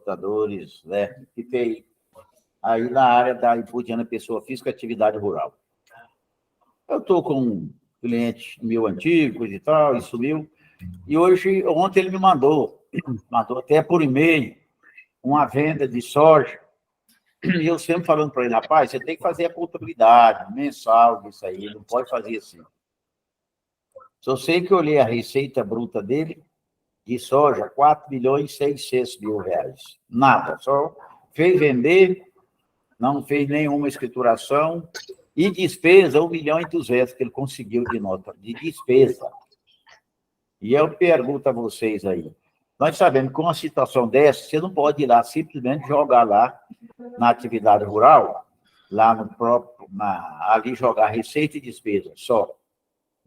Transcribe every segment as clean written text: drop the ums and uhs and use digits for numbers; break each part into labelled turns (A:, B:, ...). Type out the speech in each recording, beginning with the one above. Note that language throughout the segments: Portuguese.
A: contadores, né, que tem aí na área da imputiana pessoa física atividade rural. Eu estou com um cliente meu antigo, coisa e tal, e sumiu, e ontem ele me mandou até por e-mail, uma venda de soja, e eu sempre falando para ele, rapaz, você tem que fazer a contabilidade mensal disso aí, não pode fazer assim. Só sei que eu olhei a receita bruta dele, de soja, 4.600.000 reais. Nada, só fez vender, não fez nenhuma escrituração, e despesa, 1.200.000 que ele conseguiu de nota, de despesa. E eu pergunto a vocês aí, nós sabemos que com uma situação dessa, você não pode ir lá simplesmente jogar lá na atividade rural, lá no próprio, ali jogar receita e despesa, só.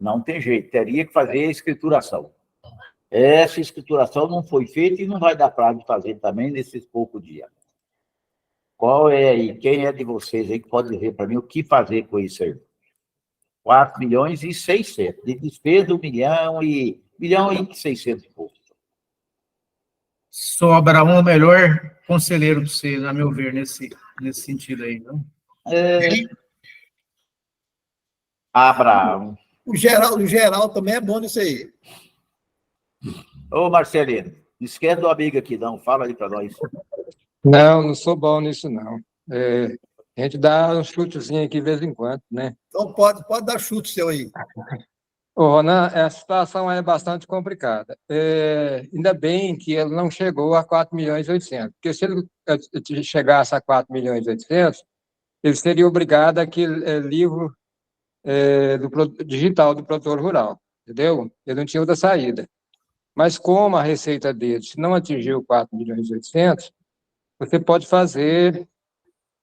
A: Não tem jeito, teria que fazer a escrituração. Essa escrituração não foi feita e não vai dar prazo de fazer também nesses poucos dias. Qual é aí? Quem é de vocês aí que pode dizer para mim o que fazer com isso aí? 4.600.000. De despesa, 1.600.000 e pouco.
B: Sobra um melhor conselheiro para você, a meu ver, nesse sentido aí, não?
A: Abraão.
C: O geral também é bom nisso aí.
A: Ô, Marcelino, não esquece do amigo aqui, não. Fala aí para nós.
D: Não sou bom nisso, não. A gente dá um chutezinho aqui de vez em quando, né?
C: Então pode dar chute seu aí.
D: Ô, Ronan, a situação é bastante complicada. Ainda bem que ele não chegou a 4.800.000, porque se ele chegasse a 4.800.000, ele seria obrigado àquele livro digital do produtor rural, entendeu? Ele não tinha outra saída. Mas como a receita dele não atingiu 4.800.000, você pode fazer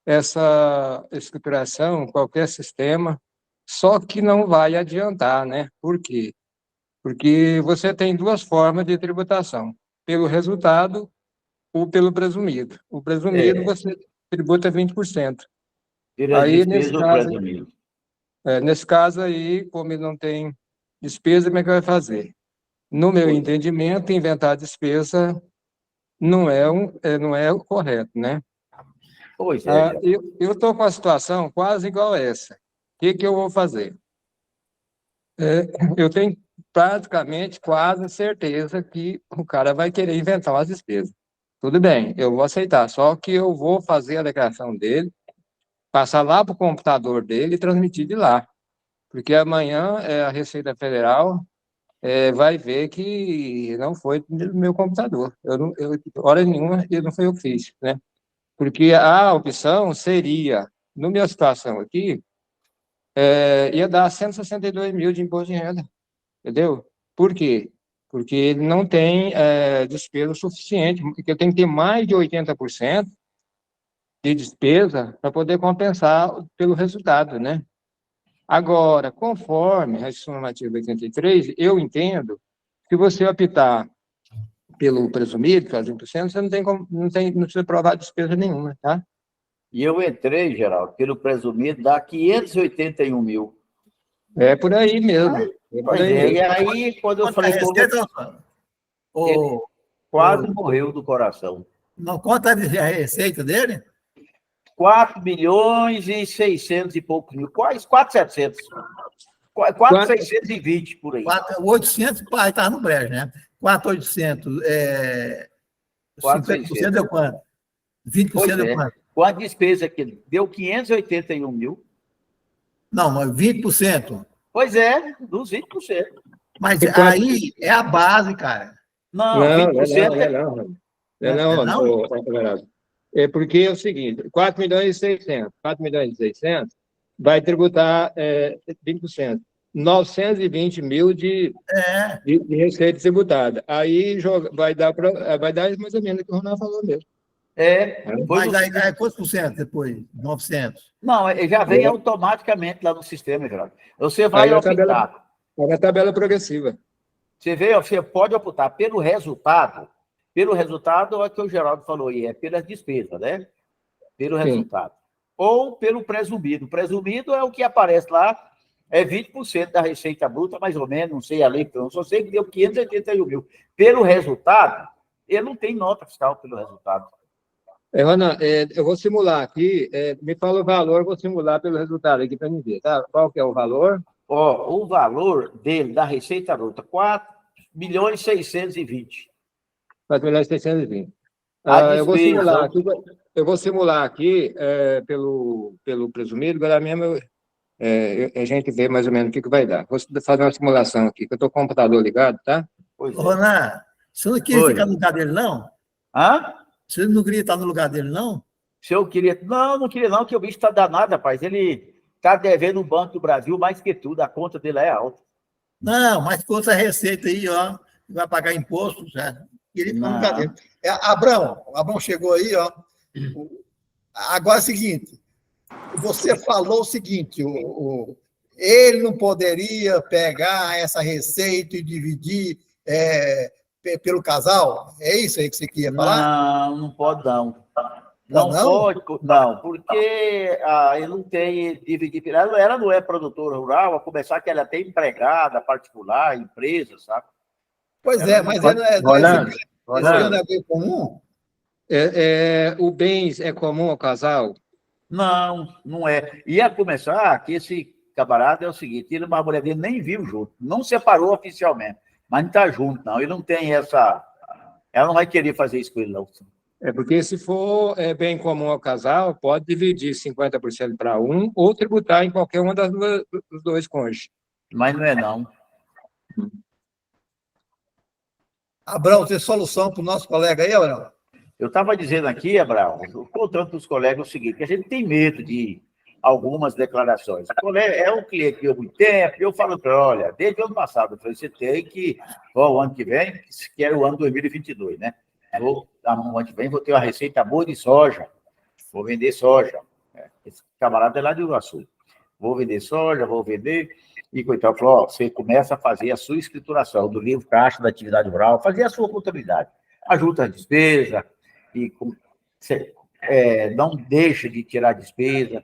D: essa escrituração em qualquer sistema, só que não vai adiantar, né? Por quê? Porque você tem duas formas de tributação, pelo resultado ou pelo presumido. O presumido você tributa 20%. Aí, nesse caso aí, como ele não tem despesa, como é que vai fazer? No meu entendimento, inventar despesa não é o correto, né?
A: Pois é.
D: Eu estou com uma situação quase igual a essa. O que eu vou fazer? Eu tenho praticamente quase certeza que o cara vai querer inventar umas despesas. Tudo bem, eu vou aceitar, só que eu vou fazer a declaração dele, passar lá para o computador dele e transmitir de lá. Porque amanhã a Receita Federal vai ver que não foi do meu computador. Hora nenhuma, não foi eu que fiz, né? Porque a opção seria, na minha situação aqui, ia dar 162.000 de imposto de renda, entendeu? Por quê? Porque ele não tem despesa suficiente, porque eu tenho que ter mais de 80% de despesa para poder compensar pelo resultado, né? Agora, conforme a Restrição Normativa 83, eu entendo que você optar pelo presumido, que é 20%, você não precisa provar despesa nenhuma, tá?
A: E eu entrei, Geraldo, pelo presumido, dá 581.000.
D: É por aí mesmo.
A: E aí, quando eu falei... Ele quase morreu do coração.
C: Não conta a receita dele?
A: 4.600.000 e poucos mil. Quase 4.700. 4.620 por aí.
C: 800, pai, tá no brejo, né? 4.800. 50% deu quanto? 20% deu quanto?
A: Com a despesa que deu 581.000.
C: Não, mas 20%.
A: Pois é, dos 20%.
C: Mas aí é a base, cara.
D: Não, 20% não. É porque é o seguinte, 4.600.000 vai tributar 20%. 920.000 de receita tributada. Aí vai dar mais ou menos o que o Ronaldo falou mesmo.
C: Mas aí quantos por cento depois? 900?
A: Não, já vem automaticamente lá no sistema, Geraldo. Você vai optar.
D: É uma tabela progressiva.
A: Você pode optar pelo resultado. Pelo resultado é o que o Geraldo falou aí, é pelas despesas, né? Pelo resultado. Ou pelo presumido. O presumido é o que aparece lá, é 20% da receita bruta, mais ou menos, não sei a lei, eu só sei que deu 581.000. Pelo resultado, ele não tem nota fiscal pelo resultado.
D: Ronan, eu vou simular aqui, me fala o valor, eu vou simular pelo resultado aqui para me ver, tá? Qual que é o valor?
A: Ó, o valor dele, da Receita Bruta, 4.620.000.
D: 4.620.
A: A
D: Eu vou simular
A: despesa,
D: aqui, pelo presumido, agora mesmo a gente vê mais ou menos o que vai dar. Vou fazer uma simulação aqui, que eu estou com o computador ligado, tá?
A: pois
C: Ô,
A: é.
C: Ronan, você não queria ficar no lugar dele, não?
A: Hã?
C: Você não queria estar no lugar dele, não?
A: Se eu queria. Não, não queria, não, que o bicho está danado, rapaz. Ele está devendo o Banco do Brasil mais que tudo, a conta dele é alta.
C: Não, mas com essa receita aí, ó, vai pagar imposto, já. Queria ficar no lugar dele.
A: Não.
C: Abrão chegou aí, ó. Agora é o seguinte, você falou o seguinte, ele não poderia pegar essa receita e dividir pelo casal? É isso aí que você queria falar?
A: Não, não pode, não.
C: Pode
A: Não
C: não?
A: pode, não, porque ele não tem dividir. Ela não é produtora rural, a começar que ela é até empregada particular, empresa, sabe?
C: Pois
A: Ela
C: é,
A: não
C: mas
A: pode.
D: Ronan,
C: esse
D: Ronan,
C: ano é bem comum?
D: o bens é comum ao casal?
A: Não, não é. Ia começar que esse camarada é o seguinte: ele, a mulher dele nem viu junto, não separou oficialmente, mas não está junto, não. Ele não tem essa. Ela não vai querer fazer isso com ele, não.
D: Porque se for bem comum ao casal, pode dividir 50% para um ou tributar em qualquer uma dos dois cônjuges.
A: Mas não é, não.
C: Abrão, tem solução para o nosso colega aí, Abrão?
A: Eu estava dizendo aqui, Abraão, contando para os colegas o seguinte, que a gente tem medo de algumas declarações. O colega é um cliente que eu há muito tempo, e eu falo para ele, olha, desde o ano passado, eu falei, você tem que, o ano que vem, que era o ano 2022, né? No ano que vem vou ter uma receita boa de soja, vou vender soja. Esse camarada é lá de Iguaçu. Vou vender soja, vou vender, e coitado, falou, ó, você começa a fazer a sua escrituração do livro caixa da atividade rural, fazer a sua contabilidade, ajuda a despesa, e não deixa de tirar despesa.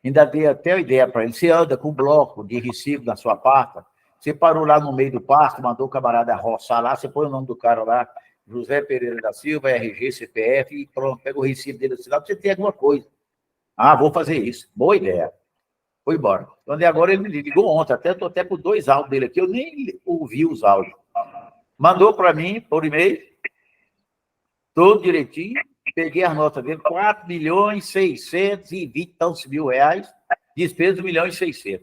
A: Ainda dei até a ideia para ele, você anda com um bloco de recibo na sua pasta, você parou lá no meio do pasto, mandou o camarada roçar lá, você põe o nome do cara lá, José Pereira da Silva, RG, CPF, e pronto, pega o recibo dele assinado, para você ter alguma coisa. Ah, vou fazer isso. Boa ideia. Foi embora. Então, de agora, ele me ligou ontem, estou até com 2 áudios dele aqui, eu nem ouvi os áudios. Mandou para mim, por e-mail, tudo direitinho, peguei as notas dele, 4.620.000 reais, despesa de 1.600.000.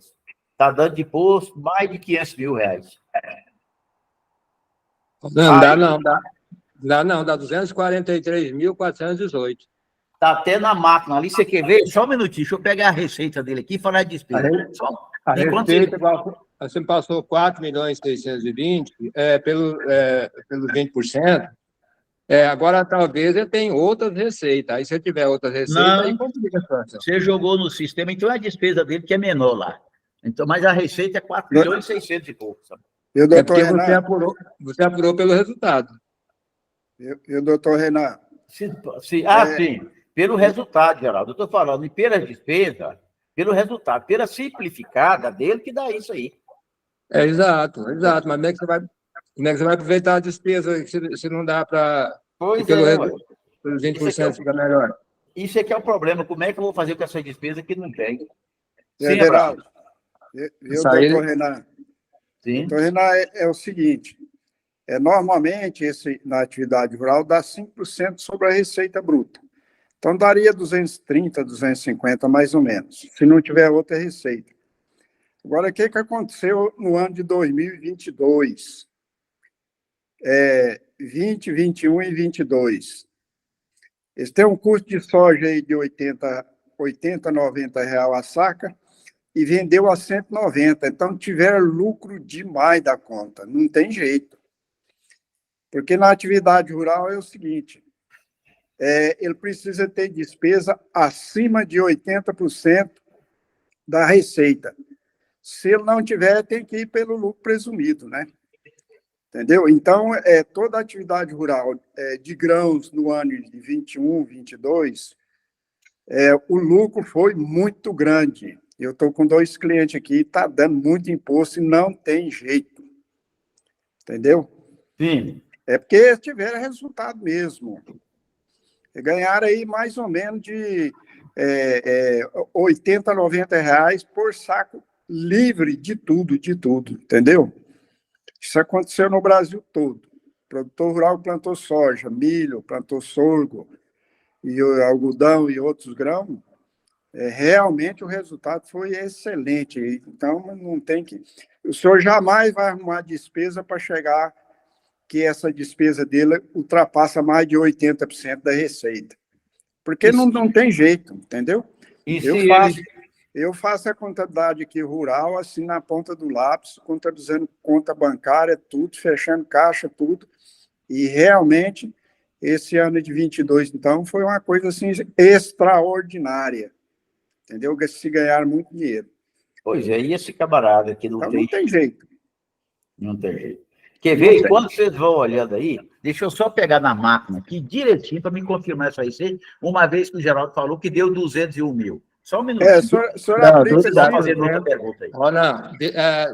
A: Está dando de imposto mais de 500 mil reais.
D: Não, dá não, dá 243.418.
A: Está até na máquina ali, você quer ver? Só um minutinho, deixa eu pegar a receita dele aqui e falar de despesa.
D: A receita, você me passou 4.620.000 pelos 20%. Agora, talvez eu tenha outras receitas. Aí, se eu tiver outras receitas, aí complica a situação.
A: Você jogou no sistema, então é a despesa dele que é menor lá. Então, mas a receita é 4.600.000 e pouco. Sabe?
D: Porque você apurou pelo resultado.
C: Doutor Renan.
A: Sim. Pelo resultado, Geraldo. Eu estou falando, e pela despesa, pelo resultado, pela simplificada dele, que dá isso aí.
D: Exato. Mas como é que você vai aproveitar a despesa se não dá para...
A: Pois
D: pelos 20% fica melhor.
A: Isso é que é o problema. Como é que eu vou fazer com essa despesa que não tem?
C: Sim, Geraldo.
D: Doutor
C: Renan.
A: Sim.
C: Doutor Renan, é o seguinte, normalmente, na atividade rural, dá 5% sobre a receita bruta. Então, daria 230, 250, mais ou menos, se não tiver outra receita. Agora, o que aconteceu no ano de 2022? 20, 21 e 22. Eles têm um custo de soja aí de 80, 90 reais a saca e vendeu a 190. Então, tiveram lucro demais da conta. Não tem jeito. Porque na atividade rural é o seguinte, ele precisa ter despesa acima de 80% da receita. Se ele não tiver, tem que ir pelo lucro presumido, né? Entendeu? Então, toda a atividade rural de grãos no ano de 21, 22, o lucro foi muito grande. Eu estou com 2 clientes aqui, está dando muito imposto e não tem jeito. Entendeu?
A: Sim.
C: É porque tiveram resultado mesmo. Ganharam aí mais ou menos de 80, 90 reais por saco livre de tudo, entendeu? Isso aconteceu no Brasil todo. O produtor rural plantou soja, milho, plantou sorgo, e algodão e outros grãos. Realmente o resultado foi excelente. Então, não tem que... O senhor jamais vai arrumar despesa para chegar que essa despesa dele ultrapassa mais de 80% da receita. Porque não tem jeito, entendeu? Eu faço a contabilidade aqui rural, assim, na ponta do lápis, contabilizando conta bancária, tudo, fechando caixa, tudo. E realmente, esse ano de 22, então, foi uma coisa, assim, extraordinária. Entendeu? Se ganhar muito dinheiro.
A: Pois é, e esse camarada que
C: Então, não tem jeito.
A: Não tem jeito. Quer ver? Quando vocês vão olhando aí, deixa eu só pegar na máquina aqui direitinho para me confirmar essa receita, uma vez que o Geraldo falou que deu 201 mil. Só um minutinho.
C: O senhor aplica...
A: Está fazendo outra pergunta aí.
D: Olha,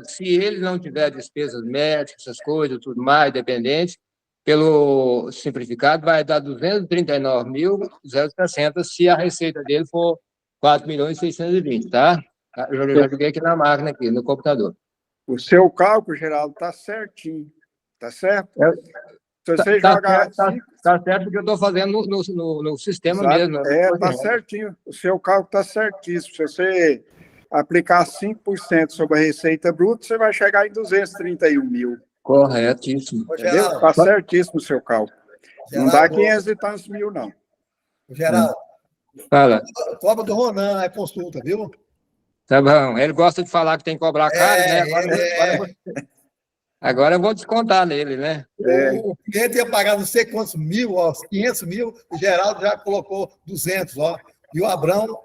D: se ele não tiver despesas médicas, essas coisas, tudo mais, dependente, pelo simplificado, vai dar 239.060 se a receita dele for 4.620.000, tá? Eu já joguei aqui na máquina, aqui, no computador.
C: O seu cálculo, Geraldo, está certinho. Tá certo? Se você jogar...
D: Tá certo, porque eu estou fazendo no sistema mesmo.
C: Tá certinho. O seu cálculo está certíssimo. Se você aplicar 5% sobre a receita bruta, você vai chegar em 231 mil.
D: Corretíssimo.
C: Entendeu? Está certíssimo o seu cálculo. Geraldo, não dá 500 e tantos mil, não.
E: Geraldo,
D: fala.
E: Cobra do Ronan, é consulta, viu?
D: Tá bom. Ele gosta de falar que tem que cobrar caro, né? Agora eu vou descontar nele, né?
E: O cliente ia pagar não sei quantos mil, ó, 500 mil, o Geraldo já colocou 200, ó. E o Abrão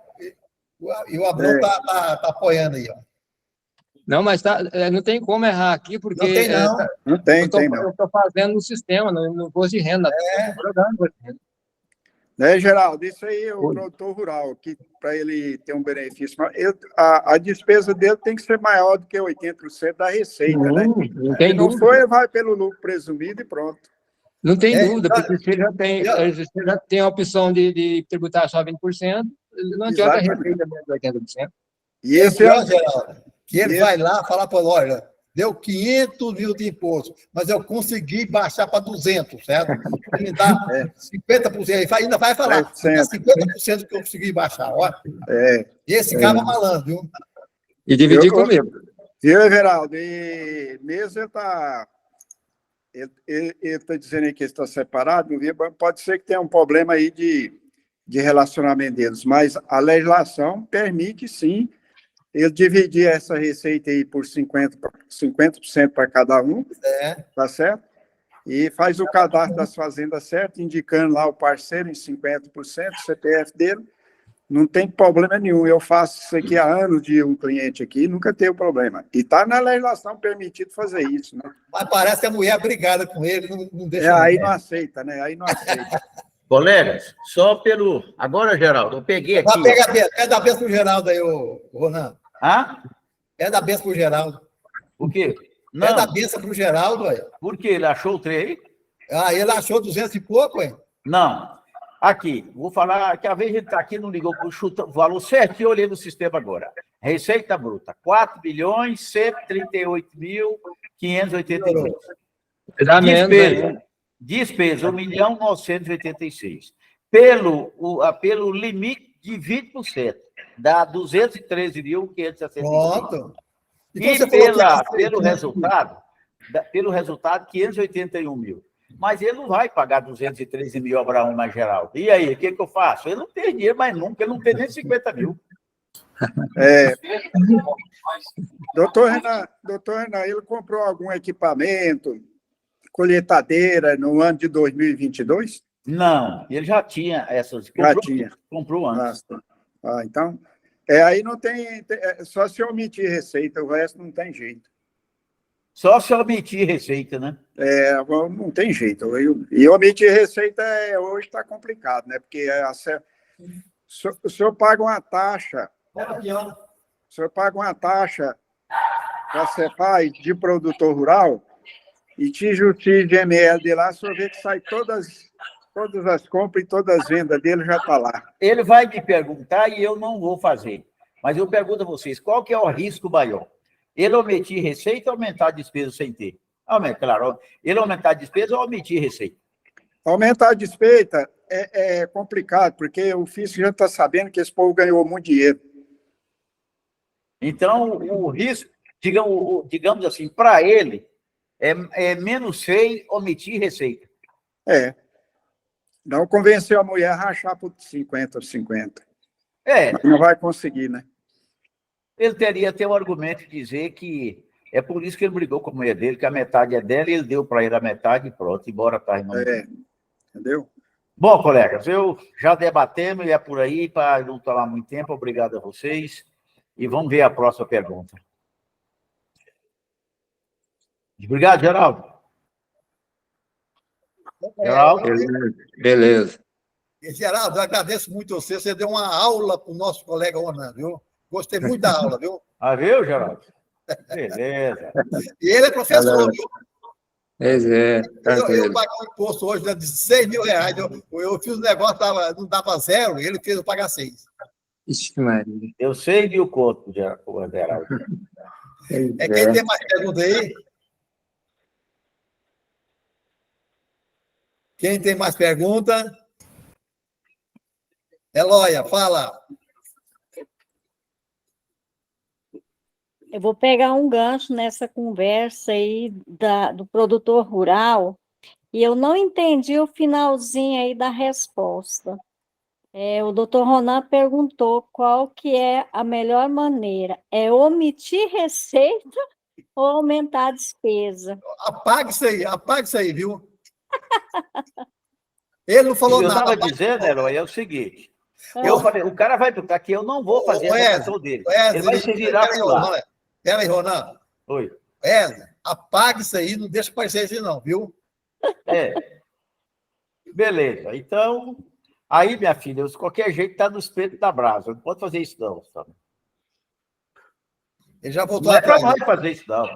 E: tá apoiando aí, ó.
D: Não, mas não tem como errar aqui, porque...
E: Não tem, não.
C: Não tem,
D: eu estou fazendo no sistema, no imposto de renda.
C: Né, Geraldo? Isso aí é o produtor rural, que para ele ter um benefício. A despesa dele tem que ser maior do que 80% da receita, né? Se não for, vai pelo lucro presumido e pronto.
D: Não tem dúvida, porque você já tem a opção de tributar só 20%, não adianta a receita mesmo de 80%.
C: E esse
E: é o Geraldo, que ele vai lá falar para a loja, deu 500 mil de imposto, mas eu consegui baixar para 200, certo? Me dá 50%, ainda vai falar, 50% que eu consegui baixar, ó. Esse cara é malandro, viu?
D: E dividir comigo.
C: Viu, Everaldo? E mesmo ele está dizendo aí que está separado, pode ser que tenha um problema aí de relacionamento deles, mas a legislação permite, sim, ele dividir essa receita aí por 50% para cada um, tá certo? E faz o cadastro das fazendas certo, indicando lá o parceiro em 50%, o CPF dele, não tem problema nenhum. Eu faço isso aqui há anos de um cliente aqui, nunca teve problema. E está na legislação permitido fazer isso, né?
E: Mas parece que a mulher é brigada com ele, não deixa...
C: aí não aceita, né? Aí não aceita.
A: Colegas, só pelo... Agora, Geraldo, eu peguei aqui...
E: É da benção pro Geraldo aí, Ronan. É da benção pro Geraldo.
A: O quê? Não.
E: É da benção pro Geraldo, aí.
A: Por quê? Ele achou o trem aí?
E: Ele achou 200 e pouco, hein?
A: Não. Aqui, vou falar que a vez ele está aqui, não ligou para o valor certinho, eu olhei no sistema agora. Receita bruta, 4.138.582. Despesa, 1.986. Pelo limite de 20%, dá 213.566.
E: Pronto.
A: E pelo resultado, 581 mil. Mas ele não vai pagar 213 mil Abraão mais Geraldo. E aí, o que eu faço? Ele não tem dinheiro mais nunca, ele não tem nem 50 mil.
C: Doutor Renan, ele comprou algum equipamento, colheitadeira, no ano de 2022?
A: Não, ele já tinha essas. Comprou antes.
C: Então, aí não tem, só se omitir receita, o resto não tem jeito.
A: Só se omitir receita, né?
C: Não tem jeito. E omitir receita hoje está complicado, né? Porque o senhor paga uma taxa. O senhor paga uma taxa para CEPAI de produtor rural e te justiça de ML de lá, o senhor vê que sai Todas as compras e todas as vendas dele já está lá.
A: Ele vai me perguntar e eu não vou fazer. Mas eu pergunto a vocês, qual que é o risco maior? Ele omitir receita ou aumentar a despesa sem ter? Claro, ele aumentar a despesa ou omitir receita?
C: Aumentar a despesa é complicado, porque o fisco já está sabendo que esse povo ganhou muito dinheiro.
A: Então, o risco, digamos assim, para ele, é menos feio omitir receita.
C: Não convenceu a mulher a rachar por 50. Mas não vai conseguir, né?
A: Ele teria até um argumento de dizer que é por isso que ele brigou com a mulher dele, que a metade é dela e ele deu para ele a metade e pronto, embora tá em nome dele.
C: Entendeu?
A: Bom, colegas, eu já debatemos e é por aí, para não tomar muito tempo. Obrigado a vocês. E vamos ver a próxima pergunta. Obrigado, Geraldo. Geraldo?
D: Beleza.
E: Geraldo, eu agradeço muito você. Você deu uma aula para o nosso colega Ronan, viu? Gostei muito da aula, viu?
A: Viu, Geraldo? Beleza.
E: E ele é professor, viu?
D: Pois é,
E: eu paguei um imposto hoje de R$6.000. Eu fiz um negócio, não dava 0, e ele fez eu pagar 6.
D: Ixi, Maria.
A: Eu sei de o conto, Geraldo.
E: Quem tem mais pergunta aí? Quem tem mais pergunta? Eloia, fala.
F: Eu vou pegar um gancho nessa conversa aí do produtor rural, e eu não entendi o finalzinho aí da resposta. O doutor Ronan perguntou qual que é a melhor maneira. É omitir receita ou aumentar a despesa?
E: Apaga isso aí, viu? Ele não falou nada.
A: Eu estava dizendo, Eloy, é o seguinte. Eu falei, o cara vai perguntar que eu não vou fazer a declaração dele. Ele vai se virar para lá.
E: Peraí, Ronan.
A: Oi.
E: Apaga isso aí, não deixa aparecer isso não, viu?
A: Beleza. Então, aí, minha filha, de qualquer jeito está no espelho da brasa. Não pode fazer isso, não. Sabe?
E: Ele já voltou
A: não é para
E: atrás.
A: nós fazer isso, não.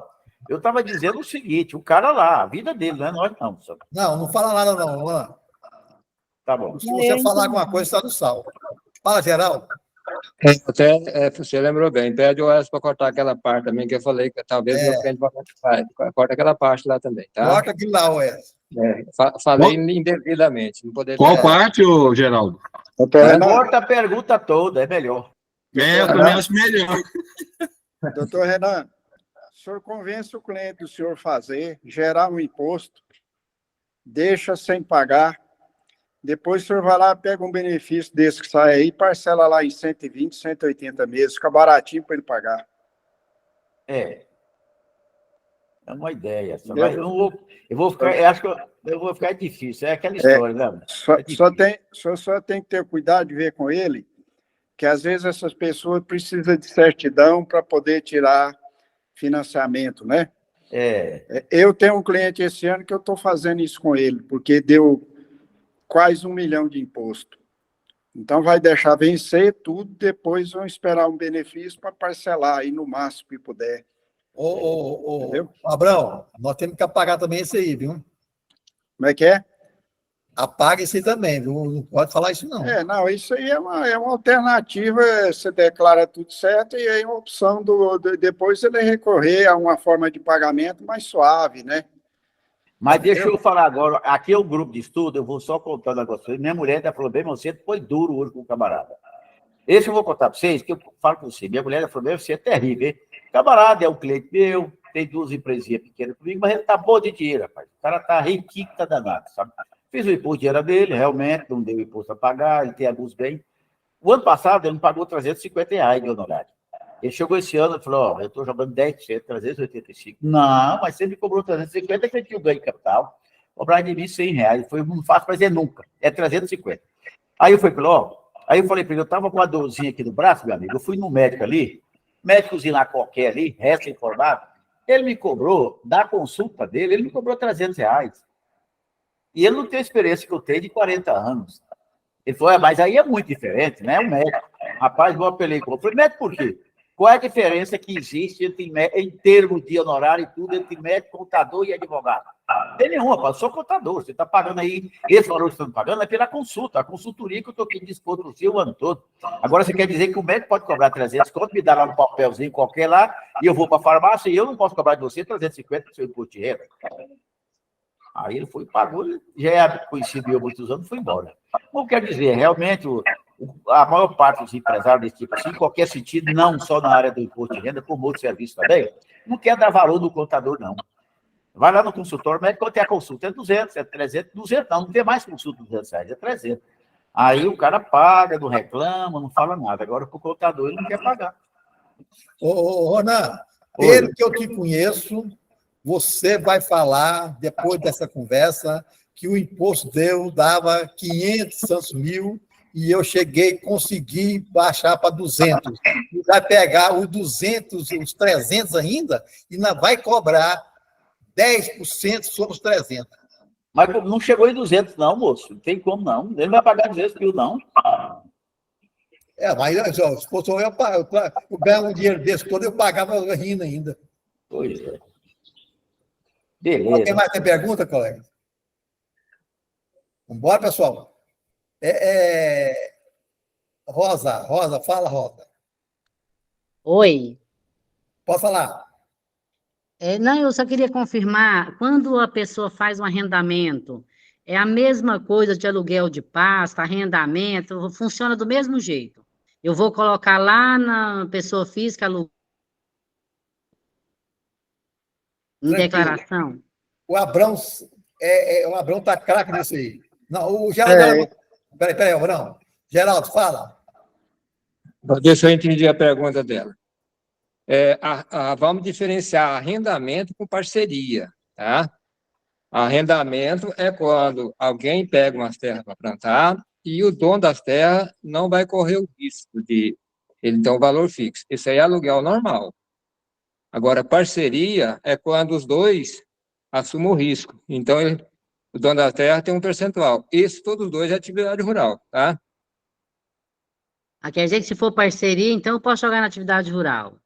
A: Eu estava dizendo o seguinte, o cara lá, a vida dele, não é nós, não. Sabe?
E: Não fala nada, não, Ronan.
A: Tá bom.
E: Se você falar alguma coisa, está no sal. Fala, Geraldo.
D: Você lembrou bem. Pede o Wesley para cortar aquela parte também, que eu falei que talvez meu cliente faz. Corta aquela parte lá também, tá?
E: Corta aquilo lá, Wesley.
D: Falei indevidamente. Não poderia...
G: Qual parte, Geraldo?
A: Corta a pergunta toda, é melhor.
G: Eu também acho melhor.
C: Doutor Renan, o senhor convence o cliente do senhor fazer, gerar um imposto, deixa sem pagar, depois o senhor vai lá, pega um benefício desse que sai aí, parcela lá em 120, 180 meses, fica baratinho para ele pagar.
A: É uma ideia. Eu vou ficar, acho que eu vou ficar difícil. É aquela história, né?
C: Só tem que ter cuidado de ver com ele, que às vezes essas pessoas precisam de certidão para poder tirar financiamento, né? Eu tenho um cliente esse ano que eu estou fazendo isso com ele, porque deu quase 1 milhão de imposto. Então, vai deixar vencer tudo, depois vão esperar um benefício para parcelar aí no máximo que puder.
E: Abrão, nós temos que apagar também esse aí, viu?
C: Como é que é?
E: Apaga esse aí também, viu? Não pode falar isso, não.
C: Não, isso aí é uma alternativa, você declara tudo certo, e aí uma opção depois ele recorrer a uma forma de pagamento mais suave, né?
A: Mas deixa eu falar agora, aqui é o grupo de estudo, eu vou só contando a vocês. Minha mulher ainda falou bem, você foi duro hoje com o camarada. Esse eu vou contar para vocês, que eu falo com você. Minha mulher falou bem, você é terrível, hein? Camarada é um cliente meu, tem 2 empresinhas pequenas comigo, mas ele tá bom de dinheiro, rapaz. O cara tá riquinho, tá danado, sabe? Fiz o imposto de dinheiro dele, realmente, não deu imposto a pagar, ele tem alguns bens. O ano passado, ele não pagou R$350 de honorário. Ele chegou esse ano e falou, eu estou jogando 10%, 385. Não, mas você me cobrou 350, que eu tinha o ganho de capital. Cobrar de mim R$100. Foi, não faço fazer nunca. É 350. Aí eu falei, aí eu falei para ele, eu estava com uma dorzinha aqui no braço, meu amigo, eu fui no médico ali, médicozinho lá qualquer ali, resto informado, ele me cobrou, da consulta dele, ele me cobrou R$300. E ele não tem a experiência que eu tenho de 40 anos. Ele falou, mas aí é muito diferente, né? O médico. Rapaz, vou apelei. Eu falei, médico por quê? Qual é a diferença que existe em termos de honorário e tudo, entre médico, contador e advogado? Não tem nenhuma, eu sou contador. Você está pagando aí, esse valor que você está pagando é pela consulta, a consultoria que eu estou aqui disposto para você o ano todo. Agora, você quer dizer que o médico pode cobrar 300 conto, me dá lá um papelzinho qualquer lá, e eu vou para a farmácia e eu não posso cobrar de você 350 do seu imposto de renda. Aí ele foi, pagou, já é conhecido eu há muitos anos, foi embora. Bom, quer dizer, realmente, a maior parte dos empresários desse tipo assim, em qualquer sentido, não só na área do imposto de renda, como outro serviço também, não quer dar valor no contador, não. Vai lá no consultório, médico, quanto é a consulta? É 200, é 300, 200, não tem mais consulta de 200 reais, é 300. Aí o cara paga, não reclama, não fala nada. Agora, para o contador, ele não quer pagar.
E: Ô, Ronan, pelo que eu te conheço, você vai falar, depois dessa conversa, que o imposto dava 500 tantos mil e eu cheguei, consegui baixar para 200. E vai pegar os 200, os 300 ainda, e ainda vai cobrar 10% sobre os 300.
A: Mas não chegou em 200, não, moço. Não tem como, não. Ele não vai pagar 200 mil, não.
E: Mas se fosse eu ganhar um dinheiro desse todo, eu pagava rindo ainda.
A: Pois é. Beleza.
E: Alguém mais tem pergunta, colega? Vambora, pessoal. Rosa, fala, Rosa.
H: Oi.
E: Pode falar.
H: Não, eu só queria confirmar, quando a pessoa faz um arrendamento, é a mesma coisa de aluguel de pasta, arrendamento, funciona do mesmo jeito. Eu vou colocar lá na pessoa física em declaração.
E: O Abrão está craque nisso aí. Não, o Geraldo... Peraí, Abrão. Geraldo, fala.
D: Deixa se eu entendi a pergunta dela. Vamos diferenciar arrendamento com parceria, tá? Arrendamento é quando alguém pega umas terras para plantar e o dono das terras não vai correr o risco de ele ter um valor fixo. Isso aí é aluguel normal. Agora, parceria é quando os dois assumem o risco. Então, o dono da terra tem um percentual. Isso, todos os dois, é atividade rural, tá?
H: Quer dizer que se for parceria, então eu posso jogar na atividade rural.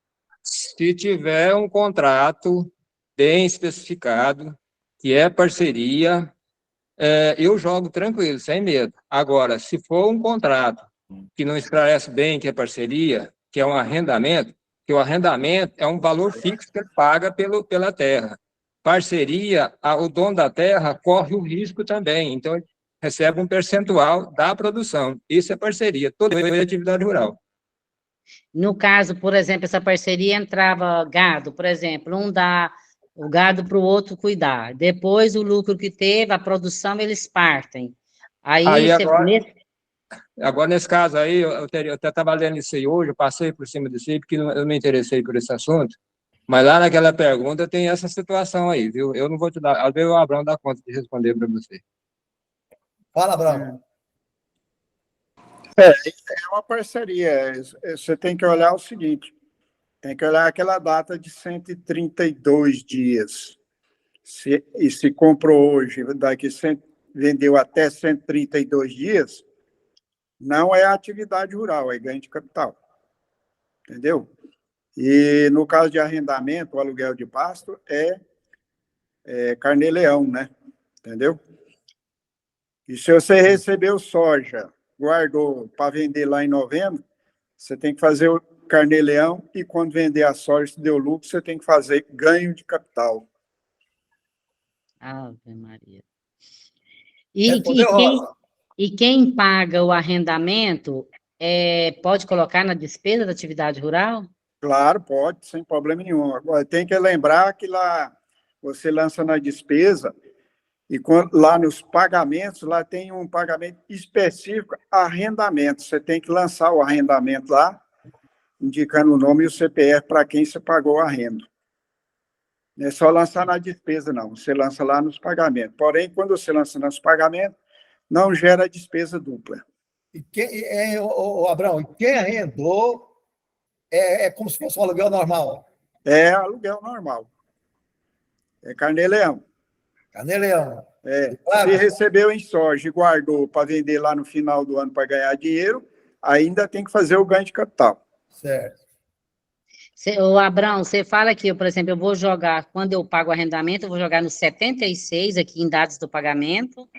D: Se tiver um contrato bem especificado, que é parceria, eu jogo tranquilo, sem medo. Agora, se for um contrato que não esclarece bem que é parceria, que é um arrendamento, que o arrendamento é um valor fixo que ele paga pela terra. Parceria, o dono da terra corre o risco também, então ele recebe um percentual da produção. Isso é parceria, toda é atividade rural.
H: No caso, por exemplo, essa parceria entrava gado, por exemplo, um dá o gado para o outro cuidar. Depois, o lucro que teve, a produção, eles partem.
D: Agora, nesse caso aí, eu até estava lendo isso aí hoje, eu passei por cima disso aí, porque eu me interessei por esse assunto, mas lá naquela pergunta tem essa situação aí, viu? Eu não vou te dar, às vezes o Abrão dá conta de responder para você.
E: Fala, Abrão.
C: É uma parceria. Você tem que olhar o seguinte, tem que olhar aquela data de 132 dias. Se comprou hoje, vendeu até 132 dias, não é atividade rural, é ganho de capital. Entendeu? E no caso de arrendamento, o aluguel de pasto é carnê-leão, né? Entendeu? E se você recebeu soja, guardou para vender lá em novembro, você tem que fazer o carnê-leão e quando vender a soja, se deu lucro, você tem que fazer ganho de capital.
H: Ave Maria. E quem paga o arrendamento pode colocar na despesa da atividade rural?
C: Claro, pode, sem problema nenhum. Agora, tem que lembrar que lá você lança na despesa e lá nos pagamentos, lá tem um pagamento específico, arrendamento. Você tem que lançar o arrendamento lá, indicando o nome e o CPF para quem você pagou o arrendo. Não é só lançar na despesa, não. Você lança lá nos pagamentos. Porém, quando você lança nos pagamentos, não gera despesa dupla.
E: Abrão, quem arrendou é como se fosse um aluguel normal?
C: É aluguel normal. É carnê-leão.
E: Carnê-leão.
C: Se recebeu em soja e guardou para vender lá no final do ano para ganhar dinheiro, ainda tem que fazer o ganho de capital.
E: Certo.
H: Ô, Abrão, você fala que, por exemplo, eu vou jogar, quando eu pago o arrendamento, eu vou jogar no 76, aqui em dados do pagamento,
C: Não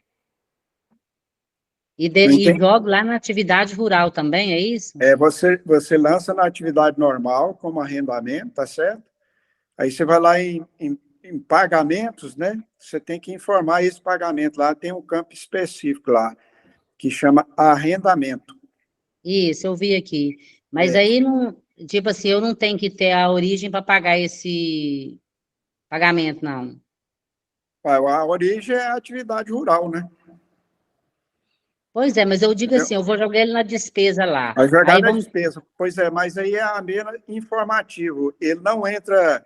H: e
C: entendi.
H: jogo lá na atividade rural também, é isso?
C: Você lança na atividade normal, como arrendamento, tá certo? Aí você vai lá em pagamentos, né? Você tem que informar esse pagamento lá, tem um campo específico lá, que chama arrendamento.
H: Isso, eu vi aqui. Mas
C: É.
H: aí, não, tipo assim, eu não tenho que ter a origem para pagar esse pagamento, não.
C: A origem é a atividade rural, né?
H: Pois é, mas eu digo
C: Entendeu?
H: assim, eu vou jogar ele na despesa lá.
C: Vai jogar
H: Aí
C: na
H: vamos...
C: despesa. Pois é, mas aí é apenas informativo. Ele não entra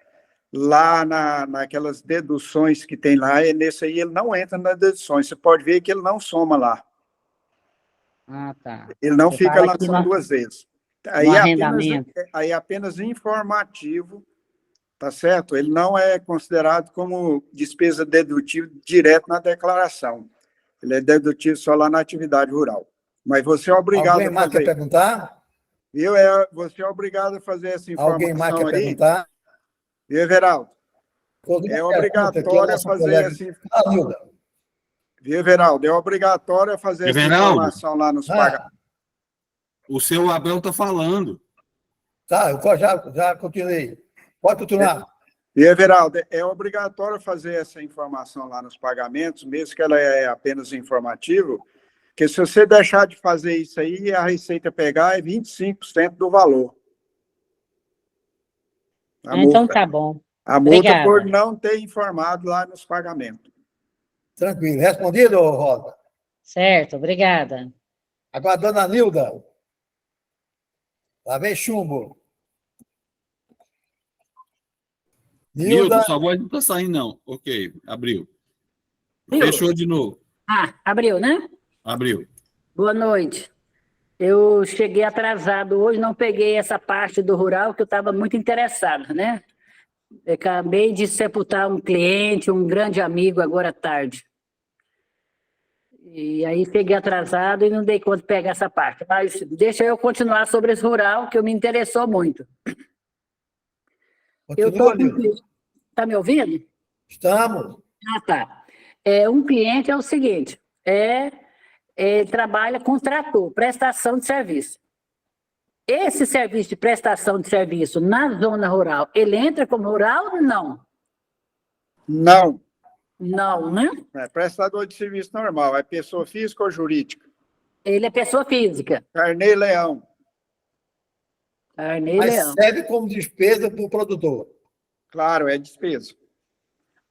C: lá naquelas deduções que tem lá, e nesse aí ele não entra nas deduções. Você pode ver que ele não soma lá.
H: Ah, tá.
C: Ele não
H: Você
C: fica
H: fala aqui
C: lançando duas vezes.
H: no arrendamento.
C: Aí é apenas informativo, tá certo? Ele não é considerado como despesa dedutível direto na declaração. Ele é dedutivo só lá na atividade rural. Mas você é obrigado
E: Alguém
C: a
E: mais quer
C: fazer.
E: perguntar?
C: Viu? Você é obrigado a fazer essa
E: Alguém mais
C: informação
E: quer
C: aí.
E: perguntar?
C: Viu, Everaldo?
E: Toda
C: É
E: uma pergunta que a
C: obrigatório
E: nossa
C: fazer
E: colega-
C: essa informação.
E: Ah, Nilda.
C: Viu, Everaldo? É obrigatório fazer essa
G: Everaldo?
C: informação lá nos pagamentos.
G: O seu Abel está falando.
E: Tá, eu já continuei. Pode continuar.
C: E, Everaldo, é obrigatório fazer essa informação lá nos pagamentos, mesmo que ela é apenas informativo, porque se você deixar de fazer isso aí, a Receita pegar é 25% do valor. A
H: Então
C: multa.
H: tá bom.
C: A multa
H: Obrigada.
C: por não ter informado lá nos pagamentos.
E: Tranquilo. Respondido, Rosa?
H: Certo, obrigada.
E: Agora, dona Nilda. Lá vem chumbo.
G: Nilton,
E: Nilda,
G: sua voz não está saindo, não. Ok, abriu.
I: Abriu?
G: Fechou de novo.
I: Abriu, né?
G: Abriu.
I: Boa noite. Eu cheguei atrasado hoje, não peguei essa parte do rural que eu estava muito interessado, né? Eu acabei de sepultar um cliente, um grande amigo agora à tarde. E aí cheguei atrasado e não dei conta de pegar essa parte. Mas deixa eu continuar sobre esse rural, que me interessou muito. Eu
E: continua,
I: estou
E: Nilda.
I: Está me ouvindo?
E: Estamos.
I: Tá. Um cliente é o seguinte, ele trabalha com trator, prestação de serviço. Esse serviço de prestação de serviço na zona rural, ele entra como rural ou não?
C: Não.
I: Não, né?
C: É prestador de serviço normal. É pessoa física ou jurídica?
I: Ele é pessoa física.
C: Carnê Leão.
I: Carnê
E: Mas
I: Leão.
E: serve como despesa para o produtor.
C: Claro, é despesa.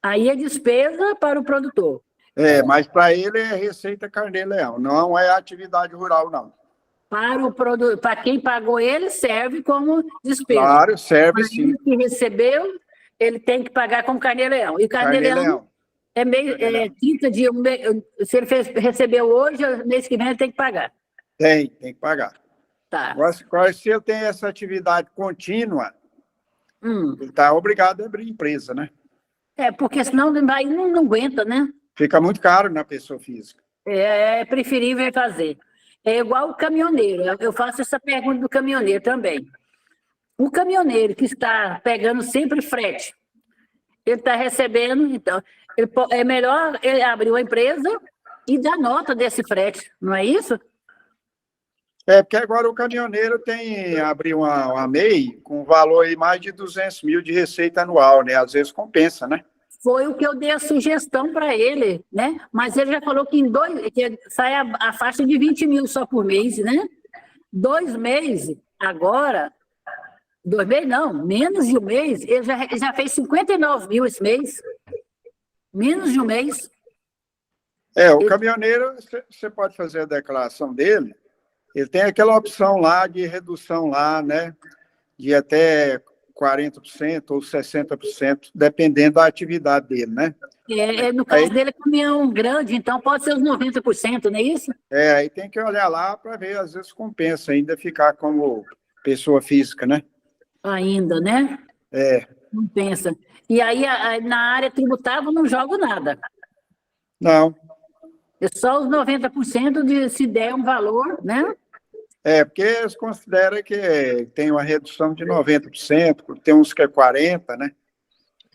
I: Aí é despesa para o produtor.
C: Mas para ele é Receita Carnê Leão. Não é atividade rural, não.
I: Para quem pagou ele, serve como despesa.
C: Claro, serve
I: Para
C: sim.
I: ele que recebeu, ele tem que pagar como Carnê Leão. E Carnê Leão é meio, quinta dia, se ele recebeu hoje, mês que vem ele tem que pagar.
C: Tem que pagar.
I: Tá.
C: Agora, se ele tem essa atividade contínua, ele está obrigado a abrir empresa, né?
I: Porque senão aí não aguenta, né?
C: Fica muito caro na pessoa física.
I: É preferível fazer. É igual o caminhoneiro. Eu faço essa pergunta do caminhoneiro também. O caminhoneiro que está pegando sempre frete, ele está recebendo, então, é melhor ele abrir uma empresa e dar nota desse frete, não é isso?
C: Porque agora o caminhoneiro abriu uma MEI com valor aí mais de 200 mil de receita anual, né? Às vezes compensa, né?
I: Foi o que eu dei a sugestão para ele, né? Mas ele já falou que que sai a faixa de 20 mil só por mês, né? 2 meses, agora, 2 meses não, menos de um mês, ele já fez 59 mil esse mês. Menos de um mês.
C: O caminhoneiro, você pode fazer a declaração dele, ele tem aquela opção lá de redução lá, né? De até 40% ou 60%, dependendo da atividade dele, né?
I: No caso dele é caminhão grande, então pode ser os 90%, não é isso?
C: Aí tem que olhar lá para ver, às vezes compensa ainda ficar como pessoa física, né?
I: Ainda, né? Compensa. E aí, na área tributável, não jogo nada.
C: Não.
I: É só os 90% se der um valor, né?
C: Porque eles consideram que tem uma redução de 90%, tem uns que é 40%, né?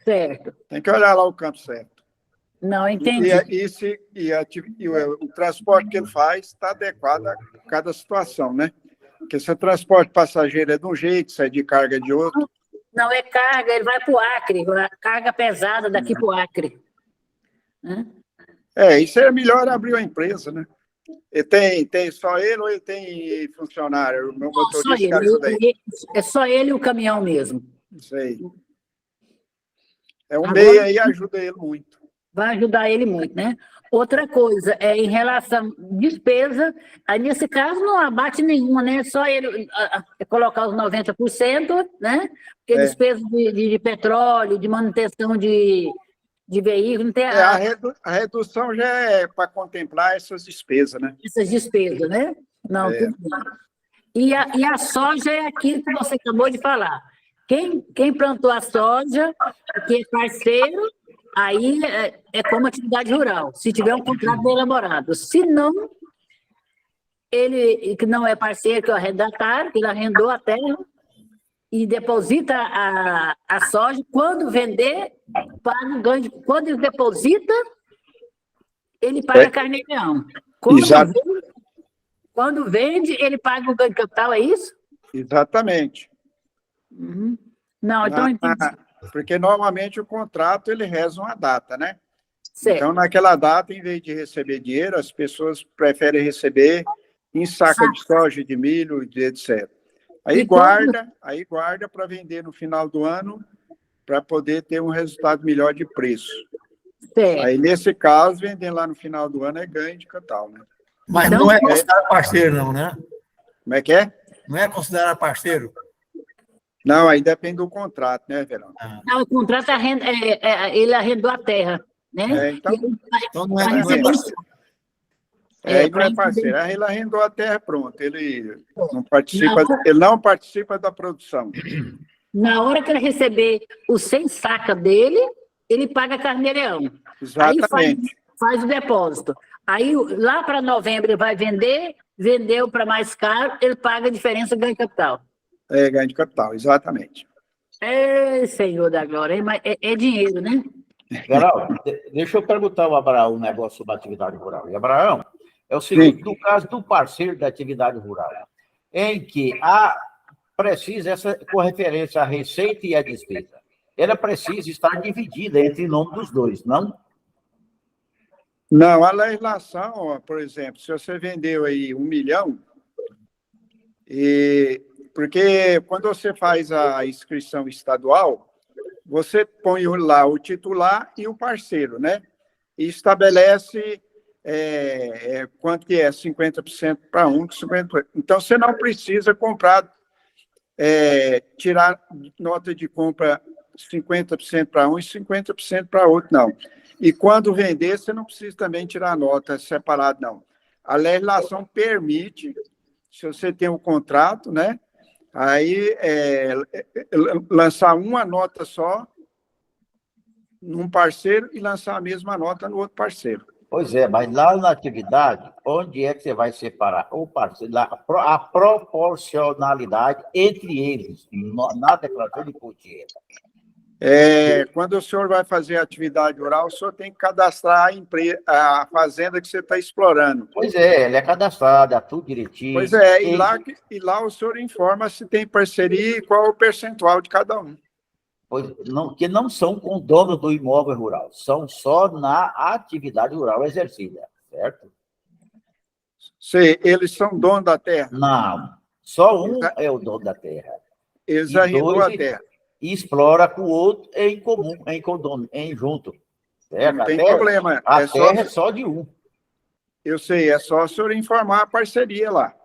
I: Certo.
C: Tem que olhar lá o canto certo.
I: Não, entendi.
C: O transporte que ele faz está adequado a cada situação, né? Porque se o transporte passageiro é de um jeito, se é de carga é de outro.
I: Não é carga, ele vai para o Acre, carga pesada daqui para o Acre.
C: Isso é melhor abrir uma empresa, né? E tem só ele ou ele tem funcionário? O meu motorista
I: Só ele,
C: ajuda aí.
I: é só ele e o caminhão mesmo.
C: Isso aí. Meio aí ajuda ele muito.
I: Vai ajudar ele muito, né? Outra coisa, em relação à despesa, aí nesse caso não abate nenhuma, né? Só ele colocar os 90%, né? Porque despesa de petróleo, de manutenção de veículo, não tem
C: a redução já é para contemplar essas despesas, né?
I: essas despesas, né? Não, tudo bem. E a soja é aquilo que você acabou de falar. Quem plantou a soja, que é parceiro, aí é como atividade rural, se tiver um contrato bem elaborado. Se não, ele que não é parceiro, que é o arrendatário, que ele arrendou a terra e deposita a soja, quando vender, paga o ganho. Quando ele deposita, ele paga carnê-leão. Quando vende, ele paga o ganho de capital, é isso?
C: Exatamente.
I: Uhum. Não, então entendi.
C: Porque normalmente o contrato ele reza uma data, né?
I: Certo.
C: Então, naquela data, em vez de receber dinheiro, as pessoas preferem receber em saca de soja, de milho, etc. Aí guarda para vender no final do ano, para poder ter um resultado melhor de preço.
I: Certo.
C: Aí, nesse caso, vender lá no final do ano é ganho de capital, né?
E: Mas
I: Então,
E: não é considerado parceiro, não, né?
C: Como é que é?
E: Não é considerado parceiro?
C: Não, aí depende do contrato, né, Verão?
I: Não, o contrato ele arrendou a terra, né?
E: Então não é parceiro.
C: Ele não é parceiro. Aí ele arrendou a terra, pronto. Ele não participa da produção.
I: Na hora que ele receber os 100 sacas dele, ele paga carnê-leão.
C: Exatamente.
I: Aí faz o depósito. Aí, lá para novembro, ele vai vendeu para mais caro, ele paga a diferença ganho de capital.
C: Ganho de capital, exatamente.
I: Senhor da glória, hein? Mas é dinheiro, né?
A: Geraldo, deixa eu perguntar ao Abraão um negócio sobre a atividade rural. E, Abraão, é o seguinte, no caso do parceiro da atividade rural, em que precisa, com referência à receita e à despesa, ela precisa estar dividida entre o nome dos dois, não?
C: Não, a legislação, por exemplo, se você vendeu aí 1 milhão, porque quando você faz a inscrição estadual, você põe lá o titular e o parceiro, né? E estabelece quanto que é, 50% para um, 50%. Então, você não precisa comprar, tirar nota de compra 50% para um e 50% para outro, não. E quando vender, você não precisa também tirar nota separada, não. A legislação permite, se você tem um contrato, né? Aí lançar uma nota só num parceiro e lançar a mesma nota no outro parceiro.
A: Pois é, mas lá na atividade, onde é que você vai separar o parceiro, a proporcionalidade entre eles, na declaração de imposto de renda?
C: Quando o senhor vai fazer atividade rural, o senhor tem que cadastrar a fazenda que você está explorando.
A: Pois é, ela é cadastrada, tudo direitinho.
C: Pois é, e lá o senhor informa se tem parceria e qual é o percentual de cada um.
A: Que não são com dono do imóvel rural, são só na atividade rural exercida, certo?
C: Sim, eles são donos da terra?
A: Não, só um é o dono da terra.
C: Eles arrendam a terra.
A: E explora com o outro em comum, junto. Certo?
C: Não tem problema.
A: A terra é só de um.
C: Eu sei, é só o senhor informar a parceria lá.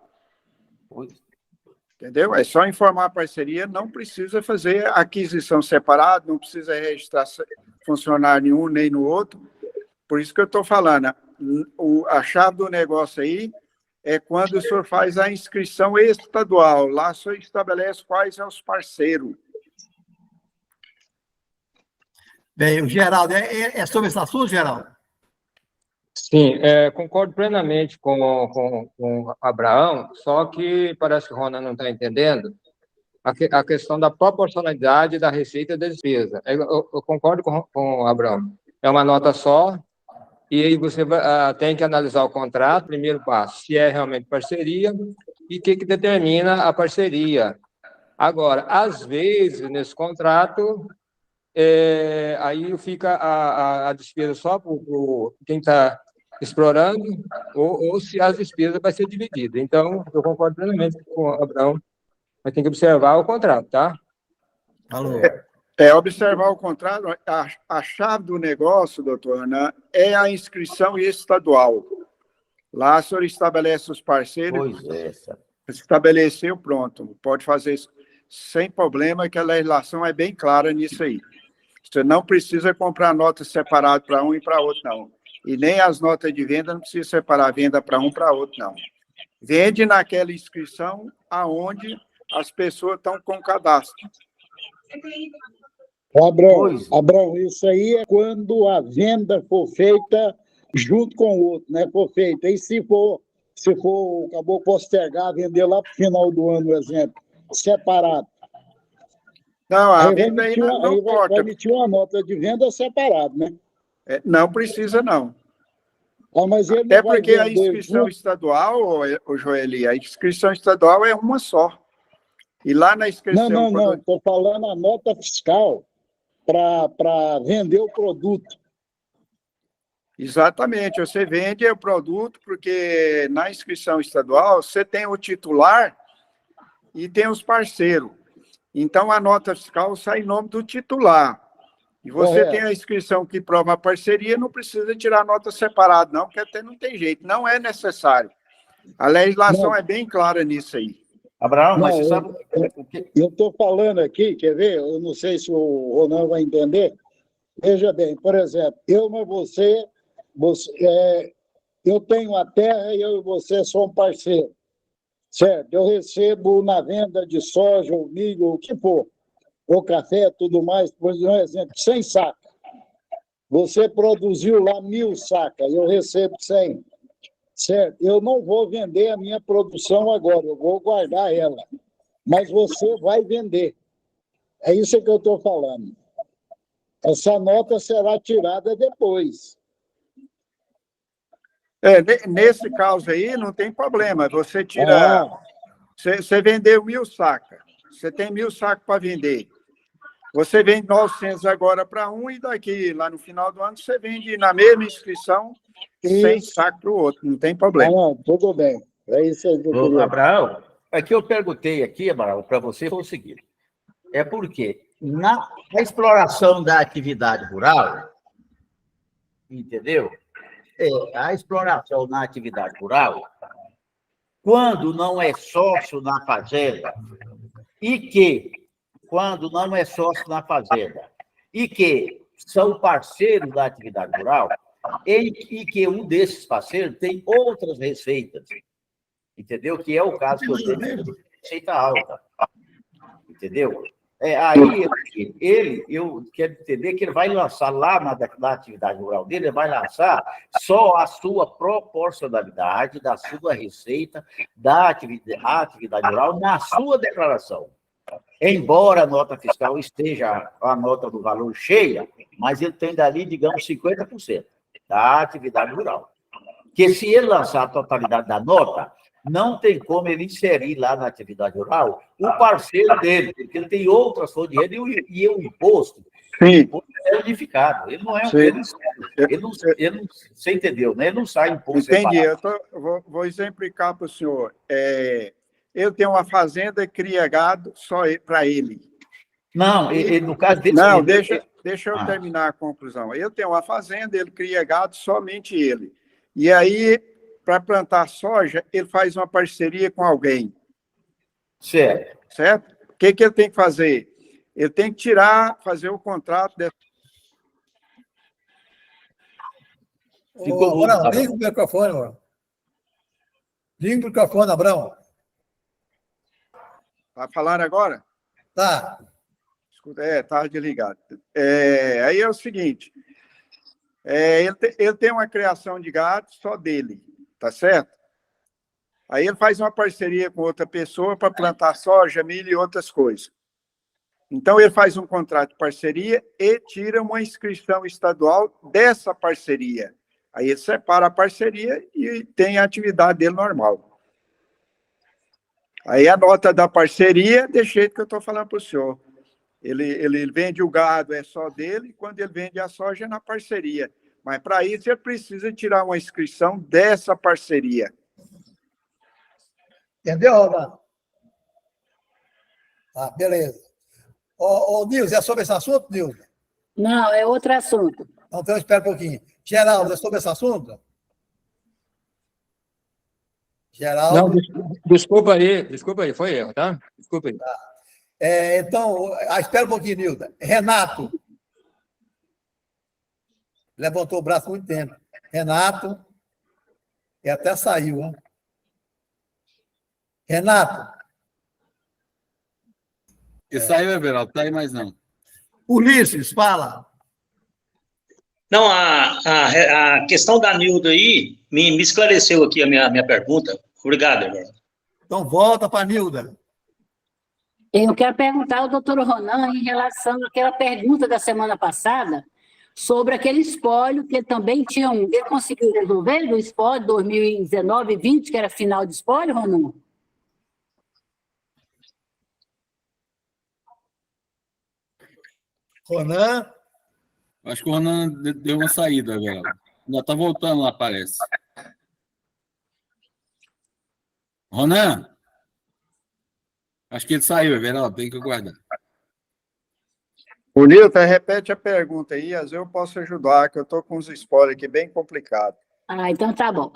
C: Entendeu? É só informar a parceria, não precisa fazer aquisição separada, não precisa registrar funcionário nenhum nem no outro. Por isso que eu estou falando, a chave do negócio aí é quando o senhor faz a inscrição estadual. Lá o senhor estabelece quais são os parceiros.
E: Bem, o Geraldo, é sobre esse assunto, Geraldo?
D: Sim, concordo plenamente com o Abraão, só que parece que o Ronan não está entendendo a questão da proporcionalidade da receita e da despesa. Eu concordo com o Abraão. É uma nota só, e aí você tem que analisar o contrato, primeiro passo, se é realmente parceria e o que determina a parceria. Agora, às vezes, nesse contrato, aí fica a despesa só para quem está explorando, ou se as despesas vai ser dividida. Então, eu concordo plenamente com o Abraão, mas tem que observar o contrato, tá?
E: Alô.
C: Observar o contrato, a chave do negócio, doutor Ana, é a inscrição estadual. Lá o senhor estabelece os parceiros.
A: Pois é, sabe?
C: Estabeleceu, pronto. Pode fazer isso sem problema, que a legislação é bem clara nisso aí. Você não precisa comprar notas separadas para um e para outro, não. E nem as notas de venda não precisa separar a venda para um para outro, não. Vende naquela inscrição aonde as pessoas estão com cadastro.
J: Abraão, isso aí é quando a venda for feita junto com o outro, né? For feita. E se for acabou postergar, vender lá para o final do ano, por exemplo, separado.
C: Não, a
J: aí
C: venda aí não
J: vai emitir uma nota de venda separada, né?
C: Não precisa, não.
J: Mas ele
C: até
J: não vai
C: porque a
J: vender
C: inscrição estadual, o Joeli, a inscrição estadual é uma só. E lá na inscrição...
J: Não, estou falando a nota fiscal para vender o produto.
C: Exatamente, você vende o produto, porque na inscrição estadual você tem o titular e tem os parceiros. Então, a nota fiscal sai em nome do titular. E você tem a inscrição que prova a parceria, não precisa tirar nota separada, não, porque até não tem jeito, não é necessário. A legislação é bem clara nisso aí.
A: Abraão, mas você sabe o que...
J: Eu estou falando aqui, quer ver? Eu não sei se o Ronan vai entender. Veja bem, por exemplo, eu tenho a terra e eu e você somos parceiros. Certo? Eu recebo na venda de soja, ou milho, o que for, ou café, tudo mais, por exemplo, 100 sacas. Você produziu lá 1.000 sacas, eu recebo 100. Certo? Eu não vou vender a minha produção agora, eu vou guardar ela. Mas você vai vender. É isso que eu estou falando. Essa nota será tirada depois.
C: Nesse caso aí, não tem problema. Você tira... Você vendeu 1.000 sacas. Você tem 1.000 sacas para vender. Você vende 900 agora para um e daqui, lá no final do ano, você vende na mesma inscrição 100 sacos para o outro. Não tem problema.
J: Tudo bem. É isso aí que eu queria.
A: Abraão, que eu perguntei aqui, Abraão, para você foi o seguinte. É porque na exploração da atividade rural, entendeu? A exploração na atividade rural, quando não é sócio na fazenda, quando não é sócio na fazenda, e que são parceiros da atividade rural, e que um desses parceiros tem outras receitas, entendeu? Que é o caso que eu tenho de receita alta, entendeu? Aí, eu quero entender que ele vai lançar lá na atividade rural dele, ele vai lançar só a sua proporcionalidade da sua receita da atividade rural na sua declaração. Embora a nota fiscal esteja a nota do valor cheia, mas ele tem dali, digamos, 50% da atividade rural. Que se ele lançar a totalidade da nota, não tem como ele inserir lá na atividade rural o parceiro dele, porque ele tem outras fontes de renda e o imposto é unificado. Ele não é você entendeu, né? Ele não sai imposto
C: Entendi.
A: separado.
C: Eu vou exemplificar para o senhor. Eu tenho uma fazenda e cria gado só para ele.
A: Não, no caso dele...
C: Não, deixa eu terminar a conclusão. Eu tenho uma fazenda, ele cria gado, somente ele. E aí, para plantar soja, ele faz uma parceria com alguém.
A: Certo.
C: Certo? O que ele tem que fazer? Ele tem que fazer o contrato...
E: Abraão, liga o microfone, mano. Liga o microfone, Abraão.
C: Está falando agora?
E: Tá.
C: Está desligado. Aí é o seguinte, Ele tem uma criação de gado só dele, tá certo? Aí ele faz uma parceria com outra pessoa para plantar soja, milho e outras coisas. Então, ele faz um contrato de parceria e tira uma inscrição estadual dessa parceria. Aí ele separa a parceria e tem a atividade dele normal. Aí a nota da parceria, desse jeito que eu estou falando para o senhor. Ele vende o gado, é só dele, e quando ele vende a soja, é na parceria. Mas, para isso, ele precisa tirar uma inscrição dessa parceria.
E: Entendeu, Rolando? Ah, beleza. Ô, Nilson, é sobre esse assunto, Nilson?
I: Não, é outro assunto.
E: Então, espera um pouquinho. Geraldo, é sobre esse assunto? Geraldo?
D: Não, desculpa aí, foi erro, tá? Desculpa aí.
E: Então, espera um pouquinho, Nilda. Renato. Levantou o braço há muito tempo. Renato. E até saiu, hein? Renato.
G: E saiu, Everaldo, tá aí mais não.
E: Ulisses, fala.
K: Não, a questão da Nilda aí me esclareceu aqui a minha pergunta. Obrigado, Eduardo.
E: Então, volta para a Nilda.
I: Eu quero perguntar ao doutor Ronan em relação àquela pergunta da semana passada sobre aquele espólio que ele também tinha um. Ele conseguiu resolver do espólio 2019 e 20, que era final de espólio, Ronan?
E: Ronan.
G: Acho que o Ronan deu uma saída, Everaldo. Ainda está voltando lá, parece. Ronan? Acho que ele saiu, Everaldo, tem que aguardar.
C: O Nilton, repete a pergunta aí, às vezes eu posso ajudar, que eu estou com uns spoilers aqui bem complicados.
I: Então tá bom.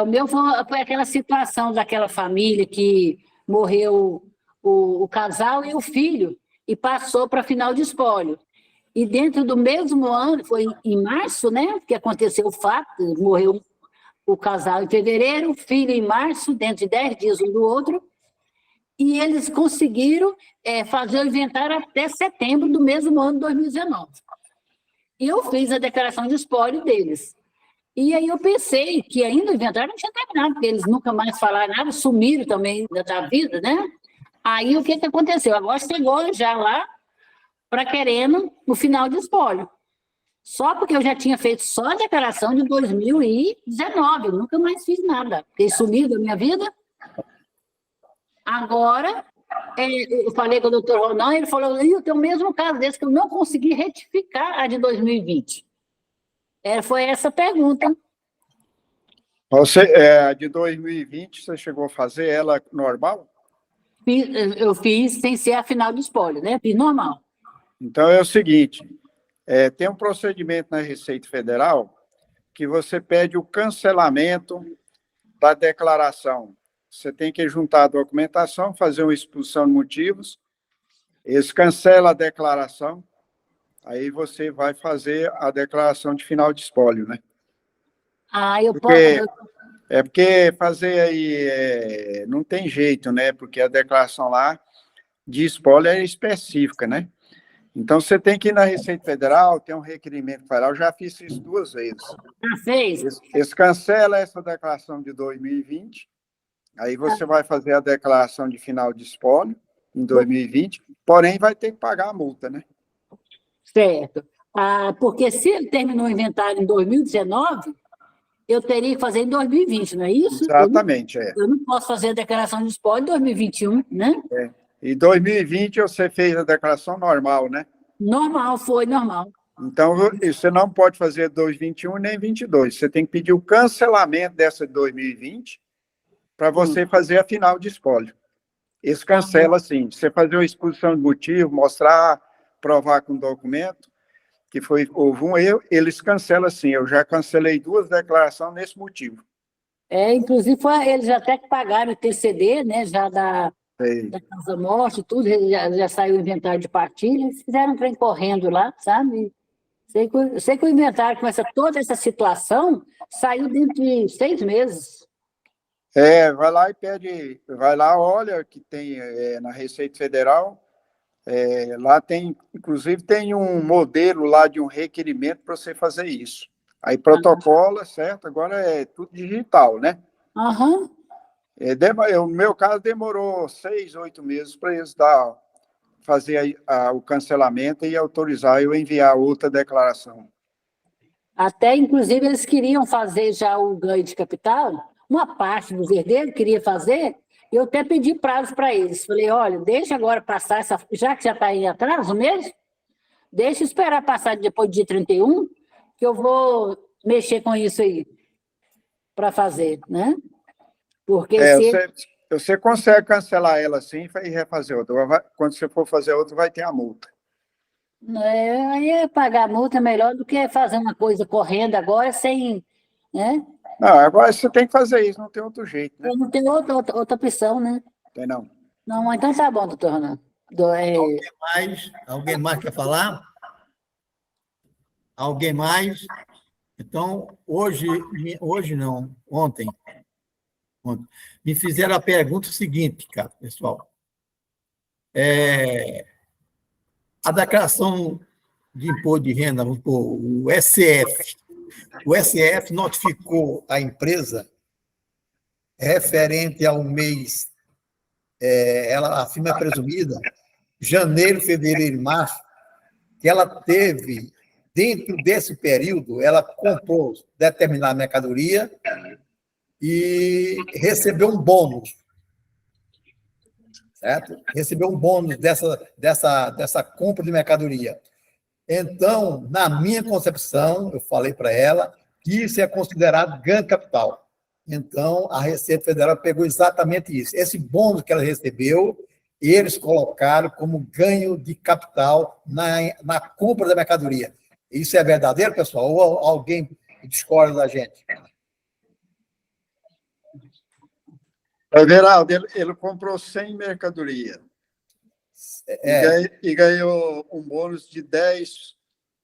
I: O meu foi aquela situação daquela família que morreu o casal e o filho e passou para final de espólio. E dentro do mesmo ano, foi em março, né, que aconteceu o fato, morreu o casal em fevereiro, o filho em março, dentro de 10 dias um do outro, e eles conseguiram fazer o inventário até setembro do mesmo ano, 2019. E eu fiz a declaração de espólio deles. E aí eu pensei que ainda o inventário não tinha terminado, porque eles nunca mais falaram nada, sumiram também da vida, né? Aí o que aconteceu? Agora chegou já lá para querendo no final de espólio. Só porque eu já tinha feito só a declaração de 2019, eu nunca mais fiz nada. Fiquei sumido da minha vida. Agora, eu falei com o doutor Ronan, ele falou, eu tenho o mesmo caso desse, que eu não consegui retificar a de 2020. Foi essa a pergunta.
C: A de 2020, você chegou a fazer ela normal?
I: Eu fiz sem ser a final de espólio, né? Fiz normal.
C: Então, é o seguinte, tem um procedimento na Receita Federal que você pede o cancelamento da declaração. Você tem que juntar a documentação, fazer uma expulsão de motivos, eles cancelam a declaração, aí você vai fazer a declaração de final de espólio, né? Porque fazer aí não tem jeito, né? Porque a declaração lá de espólio é específica, né? Então, você tem que ir na Receita Federal, tem um requerimento federal, eu já fiz isso 2 vezes.
I: Fez?
C: Eles cancelam essa declaração de 2020, aí você vai fazer a declaração de final de espólio em 2020, porém vai ter que pagar a multa, né?
I: Certo. Porque se ele terminou o inventário em 2019, eu teria que fazer em 2020, não é isso?
C: Exatamente,
I: eu não posso fazer a declaração de espólio em 2021, né?
C: Em 2020 você fez a declaração normal, né?
I: Normal, foi normal.
C: Então, você não pode fazer 2021 nem 22. Você tem que pedir o cancelamento dessa de 2020 para você fazer a final de espólio. Eles cancelam assim. Você fazer uma exposição de motivo, mostrar, provar com documento que houve um erro, eles cancelam assim. Eu já cancelei 2 declarações nesse motivo.
I: Inclusive, eles até que pagaram o TCD, né? Já da Casa Morte, tudo, já saiu o inventário de partilha, eles fizeram um trem correndo lá, sabe? Sei que o inventário com toda essa situação saiu dentro de 6 meses.
C: Vai lá e pede, olha que tem na Receita Federal, lá tem, inclusive tem um modelo lá de um requerimento para você fazer isso. Aí protocola, certo? Agora é tudo digital, né?
I: Aham.
C: No meu caso, demorou 6, 8 meses para eles fazer o cancelamento e autorizar eu enviar outra declaração.
I: Até, inclusive, eles queriam fazer já o ganho de capital, uma parte dos herdeiros queria fazer, eu até pedi prazo para eles. Falei, olha, deixa agora passar já que já está em atraso mesmo, deixa esperar passar depois do dia 31, que eu vou mexer com isso aí, para fazer, né? Porque
C: você consegue cancelar ela assim e refazer outra. Quando você for fazer outra, vai ter a multa.
I: Aí pagar a multa é melhor do que fazer uma coisa correndo agora sem, né?
C: Não, agora você tem que fazer isso, não tem outro jeito, né?
I: Não tem outra opção, né?
C: Tem não.
I: Não, então tá bom, doutor Renan.
E: Alguém mais quer falar? Alguém mais? Então, ontem, me fizeram a pergunta seguinte, cara, pessoal. A declaração de imposto de renda, o SCF notificou a empresa referente ao mês, a firma é presumida, janeiro, fevereiro e março, que ela teve, dentro desse período, ela comprou determinada mercadoria e recebeu um bônus, certo? Recebeu um bônus dessa compra de mercadoria. Então, na minha concepção, eu falei para ela que isso é considerado ganho de capital. Então, a Receita Federal pegou exatamente isso. Esse bônus que ela recebeu, eles colocaram como ganho de capital na compra da mercadoria. Isso é verdadeiro, pessoal? Ou alguém discorda da gente?
C: Everaldo, ele comprou 100 mercadoria e ganhou um bônus de 10.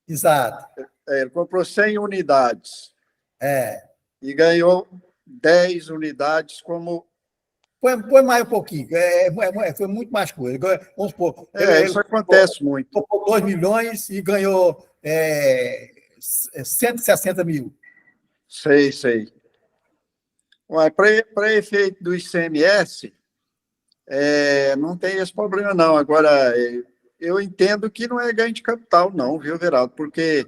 E: Exato.
C: Ele comprou 100 unidades e ganhou 10 unidades como...
E: Põe mais um pouquinho, foi muito mais coisa. Vamos supor,
C: isso acontece muito.
E: Comprou 2 milhões e ganhou 160 mil.
C: Sei. Para efeito do ICMS, não tem esse problema, não. Agora, eu entendo que não é ganho de capital, não, viu, Veraldo? Porque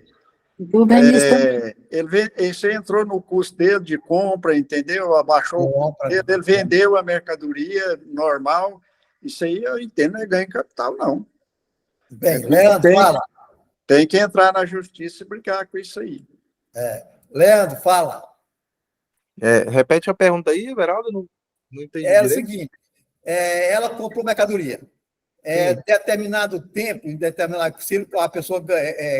C: você entrou no custo dele de compra, entendeu? Abaixou o custo dele, ele vendeu a mercadoria normal. Isso aí eu entendo, não é ganho de capital, não.
E: Bem, Leandro, fala.
C: Tem que entrar na justiça e brincar com isso aí.
E: Leandro, fala.
L: Repete a pergunta aí, Everaldo, não entendi
E: direito.
L: O
E: seguinte, ela comprou mercadoria. Determinado tempo, se a pessoa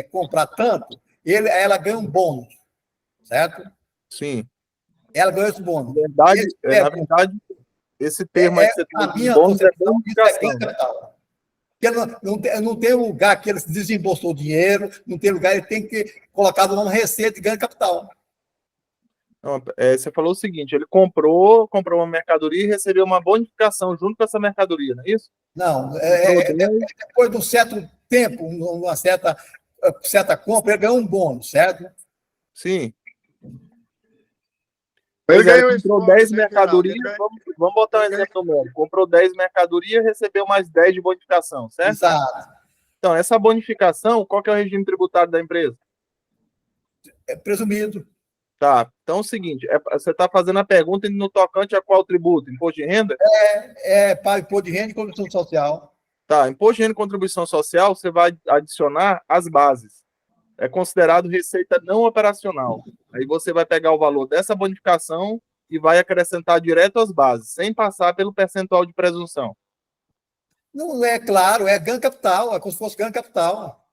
E: comprar tanto, ela ganha um bônus, certo?
L: Sim.
E: Ela ganhou esse bônus.
L: Na verdade, esse termo aí que você tem, bônus é bonificação.
E: Porque não tem lugar que ele desembolsou dinheiro, não tem lugar, ele tem que colocar no nome receita e ganho de capital.
L: Não, você falou o seguinte, ele comprou uma mercadoria e recebeu uma bonificação junto com essa mercadoria, não é isso?
E: Não, depois de um certo tempo, uma certa compra, ele ganhou um bônus, certo?
L: Sim. Ele comprou 10 mercadorias, vamos botar um exemplo numérico. Comprou 10 mercadorias e recebeu mais 10 de bonificação, certo?
E: Exato.
L: Então, essa bonificação, qual que é o regime tributário da empresa?
E: É presumido.
L: Tá, então é o seguinte, você está fazendo a pergunta no tocante a qual tributo? Imposto de renda?
E: Para imposto de renda e contribuição social.
L: Tá, imposto de renda e contribuição social, você vai adicionar as bases. É considerado receita não operacional. Aí você vai pegar o valor dessa bonificação e vai acrescentar direto às bases, sem passar pelo percentual de presunção.
E: Não é claro, é ganho capital, é como se fosse ganho capital.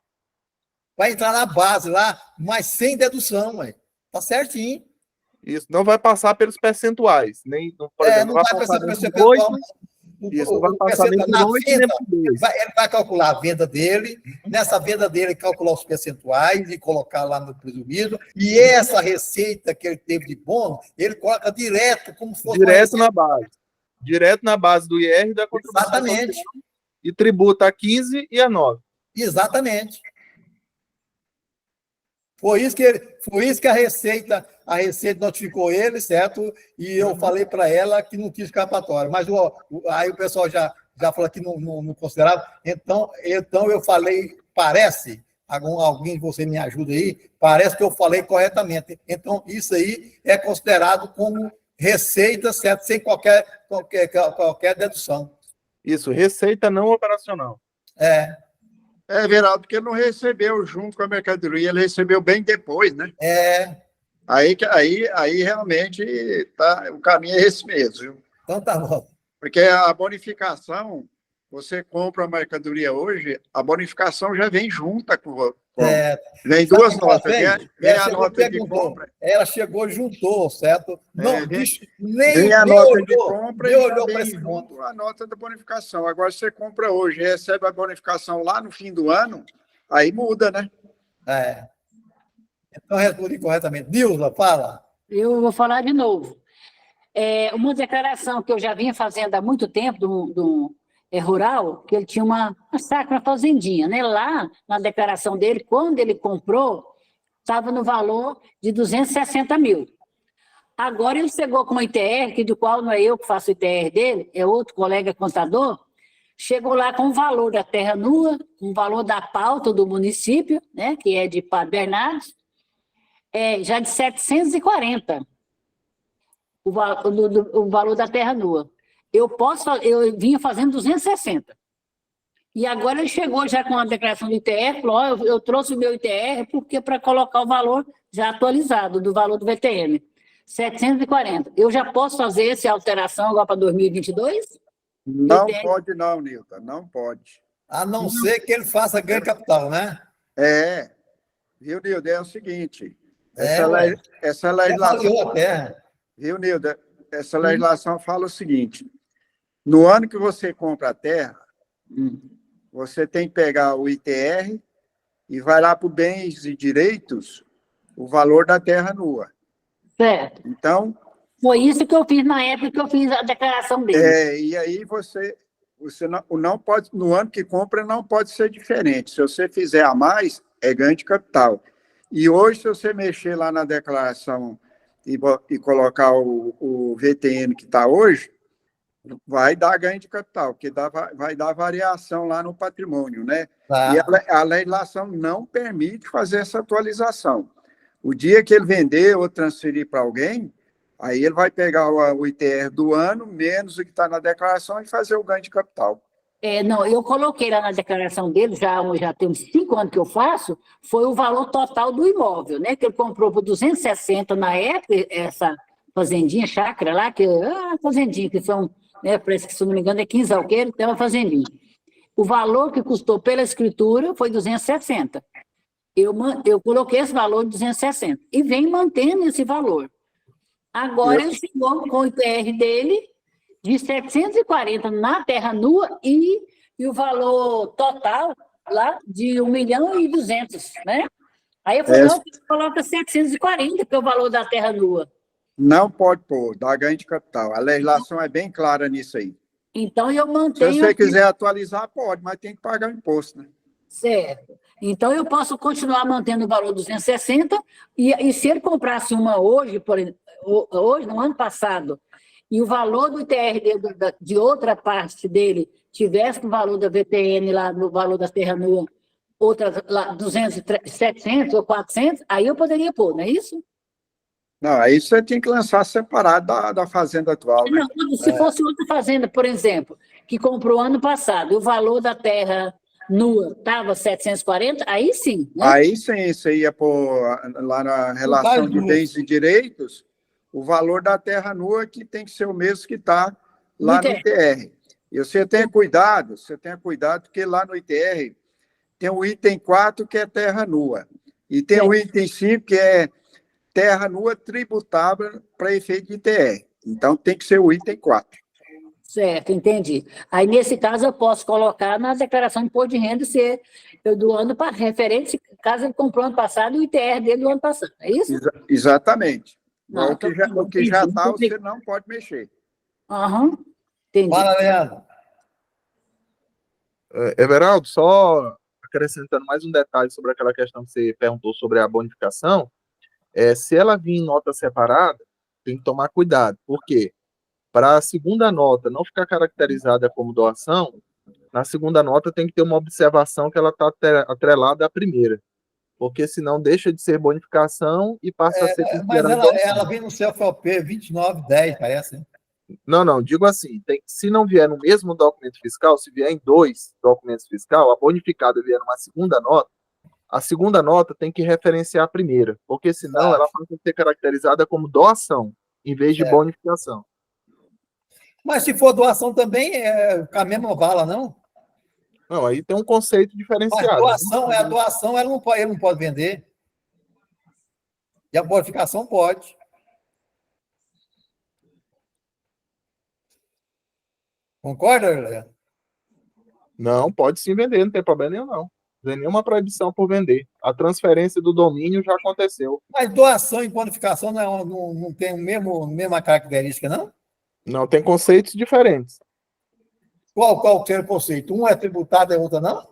E: Vai entrar na base lá, mas sem dedução, ué. Tá certinho.
L: Isso, não vai passar pelos percentuais. Nem, por exemplo,
E: não vai passar pelo percentual.
L: Isso, vai passar nem por 8 nem por 2.
E: Ele vai calcular a venda dele, nessa venda dele, calcular os percentuais e colocar lá no presumido. E essa receita que ele teve de bônus, ele coloca direto, como se fosse.
L: Direto na base. Direto na base do IR e da contribuição.
E: Exatamente.
L: E tributa a 15 e a 9.
E: Exatamente. Foi isso que a Receita notificou ele, certo? E eu falei para ela que não tinha escapatória. Mas aí o pessoal já falou que não considerava. Então eu falei, parece, alguém de você me ajuda aí, parece que eu falei corretamente. Então, isso aí é considerado como receita, certo? Sem qualquer dedução.
L: Isso, receita não operacional.
C: É, Everaldo, porque ele não recebeu junto com a mercadoria, ele recebeu bem depois, né? Aí realmente o caminho é esse mesmo, viu?
E: Então tá bom.
C: Porque a bonificação, você compra a mercadoria hoje, a bonificação já vem junta com vem duas notas. Vem a nota de compra.
E: Ela chegou, juntou, certo? Não,
C: vem a nota de compra e
E: olhou
C: vem junto a nota da bonificação. Agora, você compra hoje e recebe a bonificação lá no fim do ano, aí muda, né?
E: Então, respondi corretamente. Nilza, fala.
I: Eu vou falar de novo. Uma declaração que eu já vinha fazendo há muito tempo do rural, que ele tinha uma chácara, uma fazendinha, né? Lá, na declaração dele, quando ele comprou, estava no valor de 260 mil. Agora ele chegou com uma ITR, que do qual não é eu que faço o ITR dele, é outro colega contador, chegou lá com o valor da terra nua, o valor da pauta do município, né? Que é de Padre Bernardes, já de 740, o valor da terra nua. Eu vinha fazendo 260. E agora ele chegou já com a declaração do ITR, falou, eu trouxe o meu ITR para colocar o valor já atualizado do valor do VTM. 740. Eu já posso fazer essa alteração agora para 2022?
C: Não pode não, Nilton, não pode.
E: A não ser que ele faça ganho de capital, né?
C: Viu, Nilton? É o seguinte,
E: essa legislação...
C: Viu, Nilton? Essa legislação fala o seguinte, no ano que você compra a terra, você tem que pegar o ITR e vai lá para bens e direitos o valor da terra nua.
I: Certo.
C: Então...
I: Foi isso que eu fiz na época que eu fiz a declaração dele.
C: E aí você não pode, no ano que compra, não pode ser diferente. Se você fizer a mais, é ganho de capital. E hoje, se você mexer lá na declaração e colocar o VTN que está hoje, vai dar ganho de capital, porque vai dar variação lá no patrimônio, né? E a legislação não permite fazer essa atualização. O dia que ele vender ou transferir para alguém, aí ele vai pegar o ITR do ano, menos o que está na declaração, e fazer o ganho de capital.
I: Não, eu coloquei lá na declaração dele, já tem uns 5 anos que eu faço, foi o valor total do imóvel, né? Que ele comprou por 260 na época, essa fazendinha, chácara lá, fazendinha, que são, né, parece que, se não me engano, é 15 alqueires, tem uma fazendinha. O valor que custou pela escritura foi 260. Eu coloquei esse valor de 260 e vem mantendo esse valor. Agora ele chegou com o IPR dele de 740 na terra nua e o valor total lá de 1.200.000, né? Aí eu falei, não, coloca 740, que é o valor da terra nua.
C: Não pode pôr, dá ganho de capital. A legislação é bem clara nisso aí.
I: Então eu mantenho...
C: Se você quiser atualizar, pode, mas tem que pagar o imposto, né?
I: Certo. Então eu posso continuar mantendo o valor 260 e se ele comprasse uma hoje, hoje, no ano passado, e o valor do ITR de outra parte dele tivesse o valor da VTN lá, no valor da terra nua, outras lá 200, 700 ou 400, aí eu poderia pôr, não é isso?
C: Não, aí você tem que lançar separado da fazenda atual. Né?
I: Não, se fosse outra fazenda, por exemplo, que comprou ano passado, o valor da terra nua estava 740, aí sim. Né?
C: Aí sim, isso aí ia pôr lá na relação de bens e direitos, o valor da terra nua que tem que ser o mesmo que está lá no ITR. E você tenha cuidado, porque lá no ITR tem o item 4, que é terra nua, e tem o item 5, que é terra nua tributável para efeito de ITR. Então, tem que ser o item 4.
I: Certo, entendi. Aí, nesse caso, eu posso colocar na declaração de imposto de renda ser do ano para referente, caso ele comprou ano passado, o ITR dele do ano passado, é isso?
C: Exatamente.
I: Não,
C: o que já está, você não pode mexer.
I: Entendi.
E: Fala, Leandro.
L: Everaldo, só acrescentando mais um detalhe sobre aquela questão que você perguntou sobre a bonificação, se ela vir em nota separada, tem que tomar cuidado. Por quê? Para a segunda nota não ficar caracterizada como doação, na segunda nota tem que ter uma observação que ela está atrelada à primeira, porque senão deixa de ser bonificação e passa a ser
E: Mas
L: considerada doação.
E: ela vem no CFOP 2910, parece, né?
L: Não, digo assim, se não vier no mesmo documento fiscal, se vier em 2 documentos fiscal, a bonificada vier numa segunda nota, a segunda nota tem que referenciar a primeira, porque senão ela pode ser caracterizada como doação, em vez de bonificação.
E: Mas se for doação também, é com a mesma vala, não?
L: Não, aí tem um conceito diferenciado.
E: Mas doação é a doação, ele não pode vender. E a bonificação pode. Concorda, Léo?
L: Não, pode sim vender, não tem problema nenhum, não. Não tem nenhuma proibição por vender. A transferência do domínio já aconteceu.
E: Mas doação e bonificação não tem a mesma característica, não?
L: Não, tem conceitos diferentes.
E: Qual que é o conceito? Um é tributado e o outro não?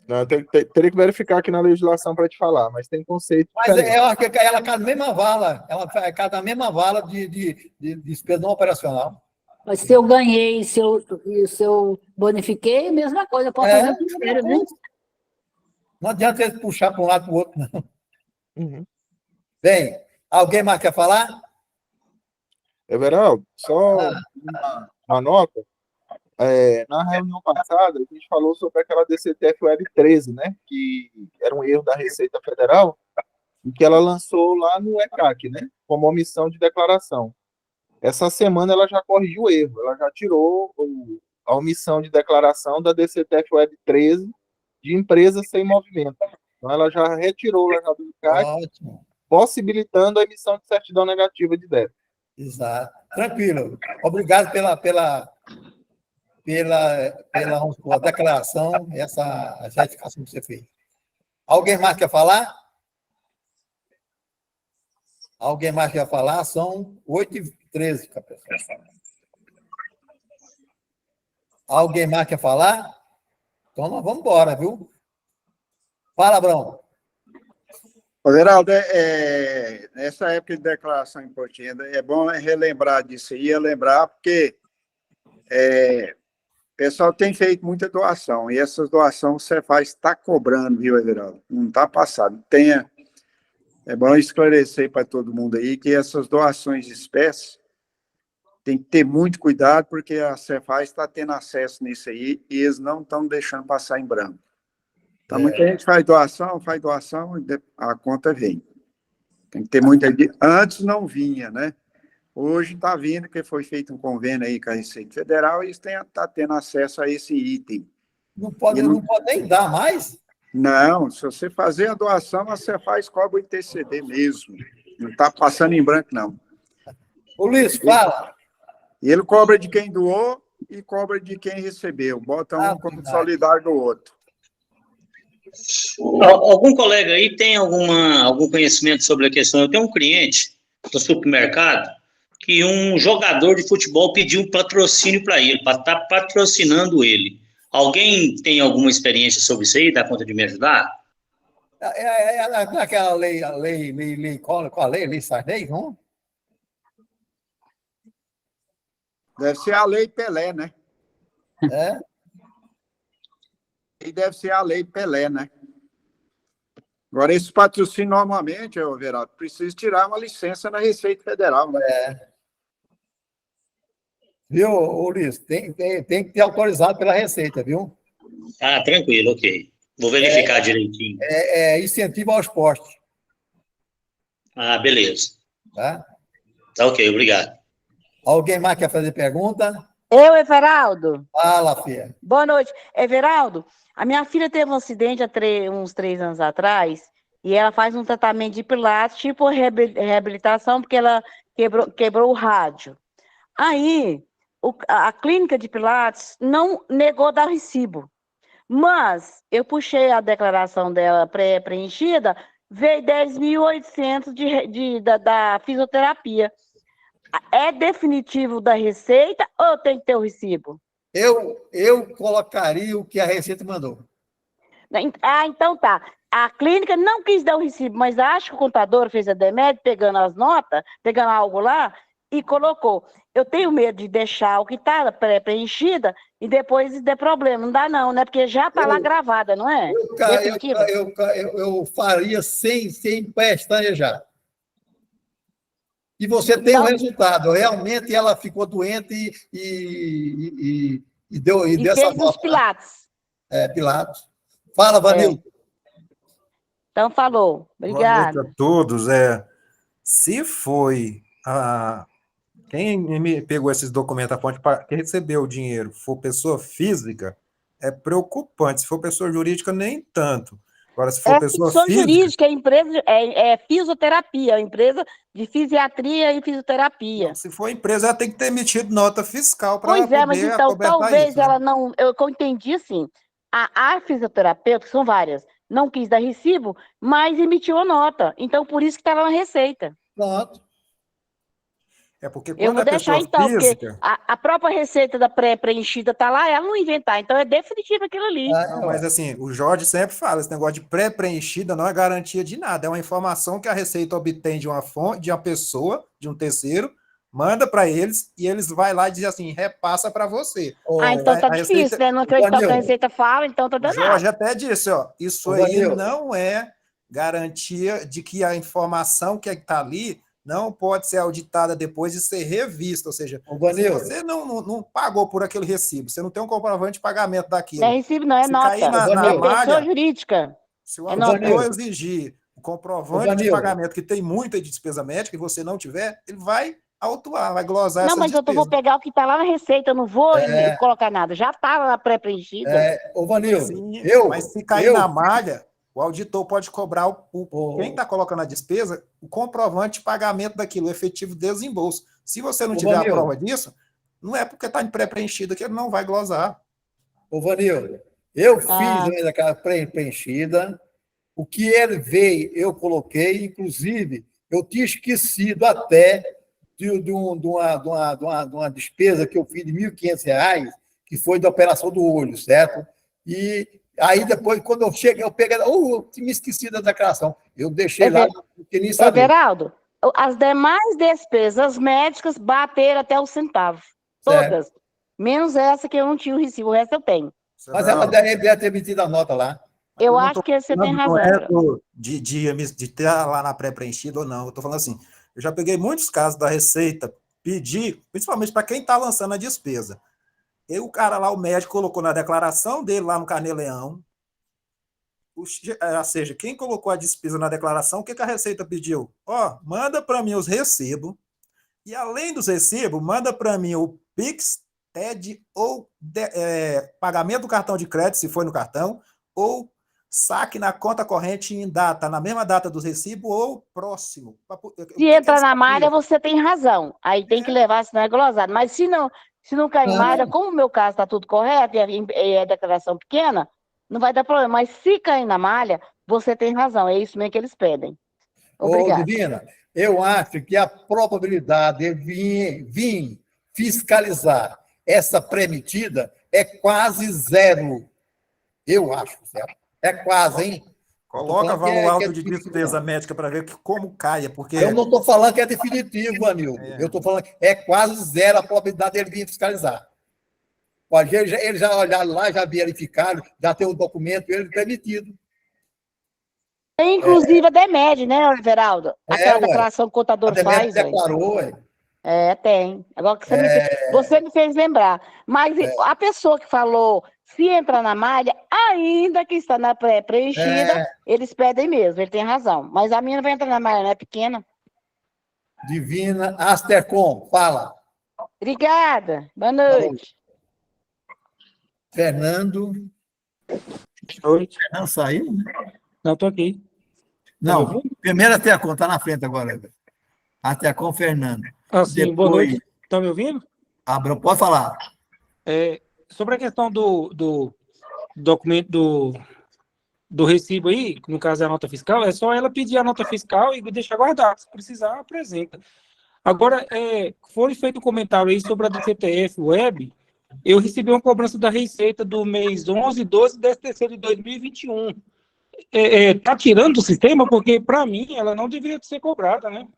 L: Não, teria que verificar aqui na legislação para te falar, mas tem conceitos
E: Mas
L: diferentes.
E: ela cai na mesma vala. Ela cai na mesma vala de despesa não operacional.
I: Mas se eu ganhei, se eu bonifiquei, mesma coisa, eu posso fazer o que quero, né?
E: Não adianta ele puxar para um lado para o outro, não.
L: Uhum.
E: Bem, alguém mais quer falar?
L: Everaldo, só uma nota. Na reunião passada, a gente falou sobre aquela DCTF Web 13, né? Que era um erro da Receita Federal, e que ela lançou lá no ECAC, né? Como omissão de declaração. Essa semana ela já corrigiu o erro, ela já tirou a omissão de declaração da DCTF Web 13 de empresas sem movimento. Então ela já retirou lá do ECAC, possibilitando a emissão de certidão negativa de débito.
E: Exato. Tranquilo. Obrigado pela declaração, essa retificação que você fez. Alguém mais quer falar? Alguém mais quer falar? São 8h13, pessoal. Alguém mais quer falar? Então nós vamos embora, viu? Fala, Brão.
C: Everaldo, nessa época de declaração de imposto de renda, é bom relembrar disso aí, lembrar, porque o pessoal tem feito muita doação, e essas doações você está cobrando, viu, Everaldo? Não está passado. É bom esclarecer para todo mundo aí que essas doações de espécie tem que ter muito cuidado, porque a Cefaz está tendo acesso nisso aí e eles não estão deixando passar em branco. Então, muita gente faz doação, e a conta vem. Tem que ter muita... Antes não vinha, né? Hoje está vindo, que foi feito um convênio aí com a Receita Federal e eles estão tendo acesso a esse item.
E: Não pode nem dar mais?
C: Não, se você fazer a doação, a Cefaz cobra o ITCD mesmo. Não está passando em branco, não.
E: Ô, Luiz, fala.
C: E ele cobra de quem doou e cobra de quem recebeu. Bota um como solidário do outro.
K: Algum colega aí tem algum conhecimento sobre a questão? Eu tenho um cliente do supermercado que um jogador de futebol pediu um patrocínio para ele, para estar patrocinando ele. Alguém tem alguma experiência sobre isso aí? Dá conta de me ajudar?
E: Aquela qual a lei? Lei Sarney, não?
C: Deve ser a Lei Pelé, né? E deve ser a Lei Pelé, né? Agora, esse patrocínio, normalmente, Everaldo, precisa tirar uma licença na Receita Federal, né?
E: Viu, Luiz? Tem que ter autorizado pela Receita, viu?
K: Ah, tranquilo, ok. Vou verificar direitinho.
E: Incentivo ao esporte.
K: Ah, beleza.
E: Tá
K: ok, obrigado.
E: Alguém mais quer fazer pergunta?
M: Eu, Everaldo.
E: Fala, filha.
M: Boa noite. Everaldo, a minha filha teve um acidente há uns 3 anos atrás e ela faz um tratamento de pilates, tipo reabilitação, porque ela quebrou o rádio. Aí, a clínica de pilates não negou dar recibo. Mas eu puxei a declaração dela preenchida, veio 10.800 da fisioterapia. É definitivo da Receita ou tem que ter o recibo?
E: Eu colocaria o que a Receita mandou.
M: Ah, então tá. A clínica não quis dar o recibo, mas acho que o contador fez a DEMED, pegando as notas, pegando algo lá, e colocou. Eu tenho medo de deixar o que está pré-preenchida e depois der problema. Não dá não, né? Porque já está lá gravada, não é?
E: Eu faria sem pestanejar. E você tem o resultado. Realmente ela ficou doente e deu essa
M: fez
E: nota.
M: os Pilates.
E: Pilates. Fala, Vanildo.
M: Então, falou. Obrigada.
N: Boa noite a todos. Se foi quem me pegou esses documentos, a fonte para receber o dinheiro, for pessoa física, é preocupante. Se for pessoa jurídica, nem tanto. Agora, se for pessoa física...
M: jurídica, é empresa, é fisioterapia, é empresa de fisiatria e fisioterapia.
N: Se for empresa, ela tem que ter emitido nota fiscal para
M: pois é, mas então, talvez
N: isso,
M: ela não... Eu entendi, assim, a fisioterapeuta, que são várias, não quis dar recibo, mas emitiu a nota. Então, por isso que está lá na receita.
E: Pronto.
N: É porque quando
M: eu vou deixar, então,
N: física...
M: porque a própria receita da pré-preenchida está lá, ela não inventar. Então, é definitivo aquilo ali.
N: Não, mas, assim, o Jorge sempre fala, esse negócio de pré-preenchida não é garantia de nada. É uma informação que a Receita obtém de uma fonte, de uma pessoa, de um terceiro, manda para eles e eles vai lá e diz assim, repassa para você.
M: Então tá difícil, né? Não acredito que a Receita fala, então tá danado.
N: O Jorge até disse, isso aí não é garantia de que a informação que está ali não pode ser auditada depois de ser revista, ou seja, se você não pagou por aquele recibo, você não tem um comprovante de pagamento daquilo.
M: Não é recibo, não, é nota.
N: Na malha,
M: pessoa jurídica.
N: Se o auditor exigir o comprovante de pagamento, que tem muita despesa médica, e você não tiver, ele vai autuar, vai glosar essa despesa.
M: Não, mas eu vou pegar o que está lá na receita, eu não vou colocar nada, já está lá pré-preenchida.
E: Vanildo,
N: mas se cair na malha, o auditor pode cobrar quem está colocando a despesa, o comprovante de pagamento daquilo, o efetivo desembolso. Se você não tiver a prova disso, não é porque está em pré-preenchida que ele não vai glosar.
E: Vanildo, eu fiz aquela pré-preenchida, o que ele veio, eu coloquei, inclusive, eu tinha esquecido até de uma despesa que eu fiz de R$ 1.500, que foi da operação do olho, certo? E aí, depois, quando eu cheguei, eu peguei... eu tinha esquecido da declaração. Eu deixei lá, porque nem sabia.
M: Everaldo, as demais despesas médicas bateram até os centavos. Todas. Menos essa que eu não tinha o recibo, o resto eu tenho.
E: Mas ela deve ter emitido a nota lá.
M: Eu acho que você tem razão.
N: De ter lá na pré-preenchida ou não. Eu estou falando assim, eu já peguei muitos casos da Receita, pedi, principalmente para quem está lançando a despesa. E o cara lá, o médico, colocou na declaração dele lá no Carnê-Leão, ou seja, quem colocou a despesa na declaração, o que a Receita pediu? Manda para mim os recibos, e além dos recibos, manda para mim o Pix, TED ou pagamento do cartão de crédito, se foi no cartão, ou saque na conta corrente em data, na mesma data dos recibos ou próximo.
M: Se entra na malha, você tem razão. Aí tem que levar, senão é glosado. Mas se não cair em malha, como o meu caso está tudo correto e é declaração pequena, não vai dar problema. Mas se cair na malha, você tem razão. É isso mesmo que eles pedem. Obrigada.
E: Divina, eu acho que a probabilidade de vir fiscalizar essa pré-emitida é quase zero. Eu acho, certo? É quase, hein?
N: Coloca valor alto de despesa médica para ver como caia, porque...
E: Eu não estou falando que é definitivo, Vanildo. Eu estou falando que é quase zero a probabilidade dele vir fiscalizar. Pode, eles já olharam lá, já verificaram, já tem o documento, ele permitido.
M: Tem, inclusive, a DEMED, né, Everaldo? Aquela declaração que o contador faz.
E: Declarou,
M: tem. Agora que você me fez lembrar. Mas a pessoa que falou... Se entrar na malha, ainda que está na pré-preenchida, eles pedem mesmo, ele tem razão. Mas a minha não vai entrar na malha, não é pequena.
E: Divina Astercom, fala.
M: Obrigada, boa noite.
E: Fernando.
B: Oi.
E: Fernando saiu?
B: Não, estou aqui.
E: Não, primeiro Astercom, está na frente agora. Astercom, Fernando.
B: Sim, boa noite. Estão me ouvindo?
E: Pode falar.
B: Sobre a questão do documento do recibo aí, no caso é a nota fiscal, é só ela pedir a nota fiscal e deixar guardado. Se precisar, apresenta. Agora, foi feito um comentário aí sobre a DCTF Web, eu recebi uma cobrança da Receita do mês 11, 12 e 13º de 2021. Tá tirando do sistema? Porque, para mim, ela não deveria ser cobrada, né?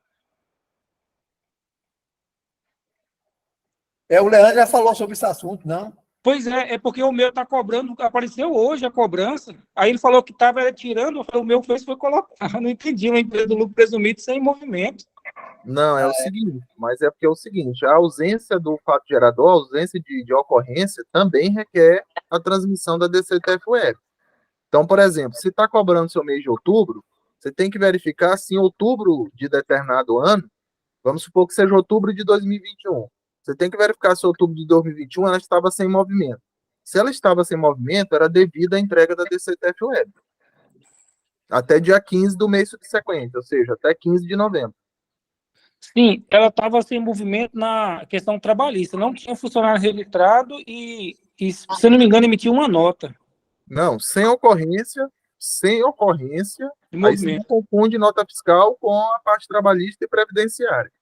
E: O Leandro já falou sobre esse assunto, não?
B: Pois é porque o meu tá cobrando, apareceu hoje a cobrança, aí ele falou que estava tirando, eu falei, o meu foi colocar, não entendi, uma empresa do lucro presumido sem movimento.
L: Não, é o seguinte, mas é porque é o seguinte, a ausência do fato gerador, a ausência de ocorrência, também requer a transmissão da DCTF-Web. Então, por exemplo, se está cobrando seu mês de outubro, você tem que verificar se em outubro de determinado ano, vamos supor que seja outubro de 2021, você tem que verificar se em outubro de 2021 ela estava sem movimento. Se ela estava sem movimento, era devida à entrega da DCTF-Web. Até dia 15 do mês subsequente, ou seja, até 15 de novembro.
B: Sim, ela estava sem movimento na questão trabalhista, não tinha funcionário registrado e, se eu não me engano, emitiu uma nota.
L: Não, sem ocorrência, aí você não confunde nota fiscal com a parte trabalhista e previdenciária.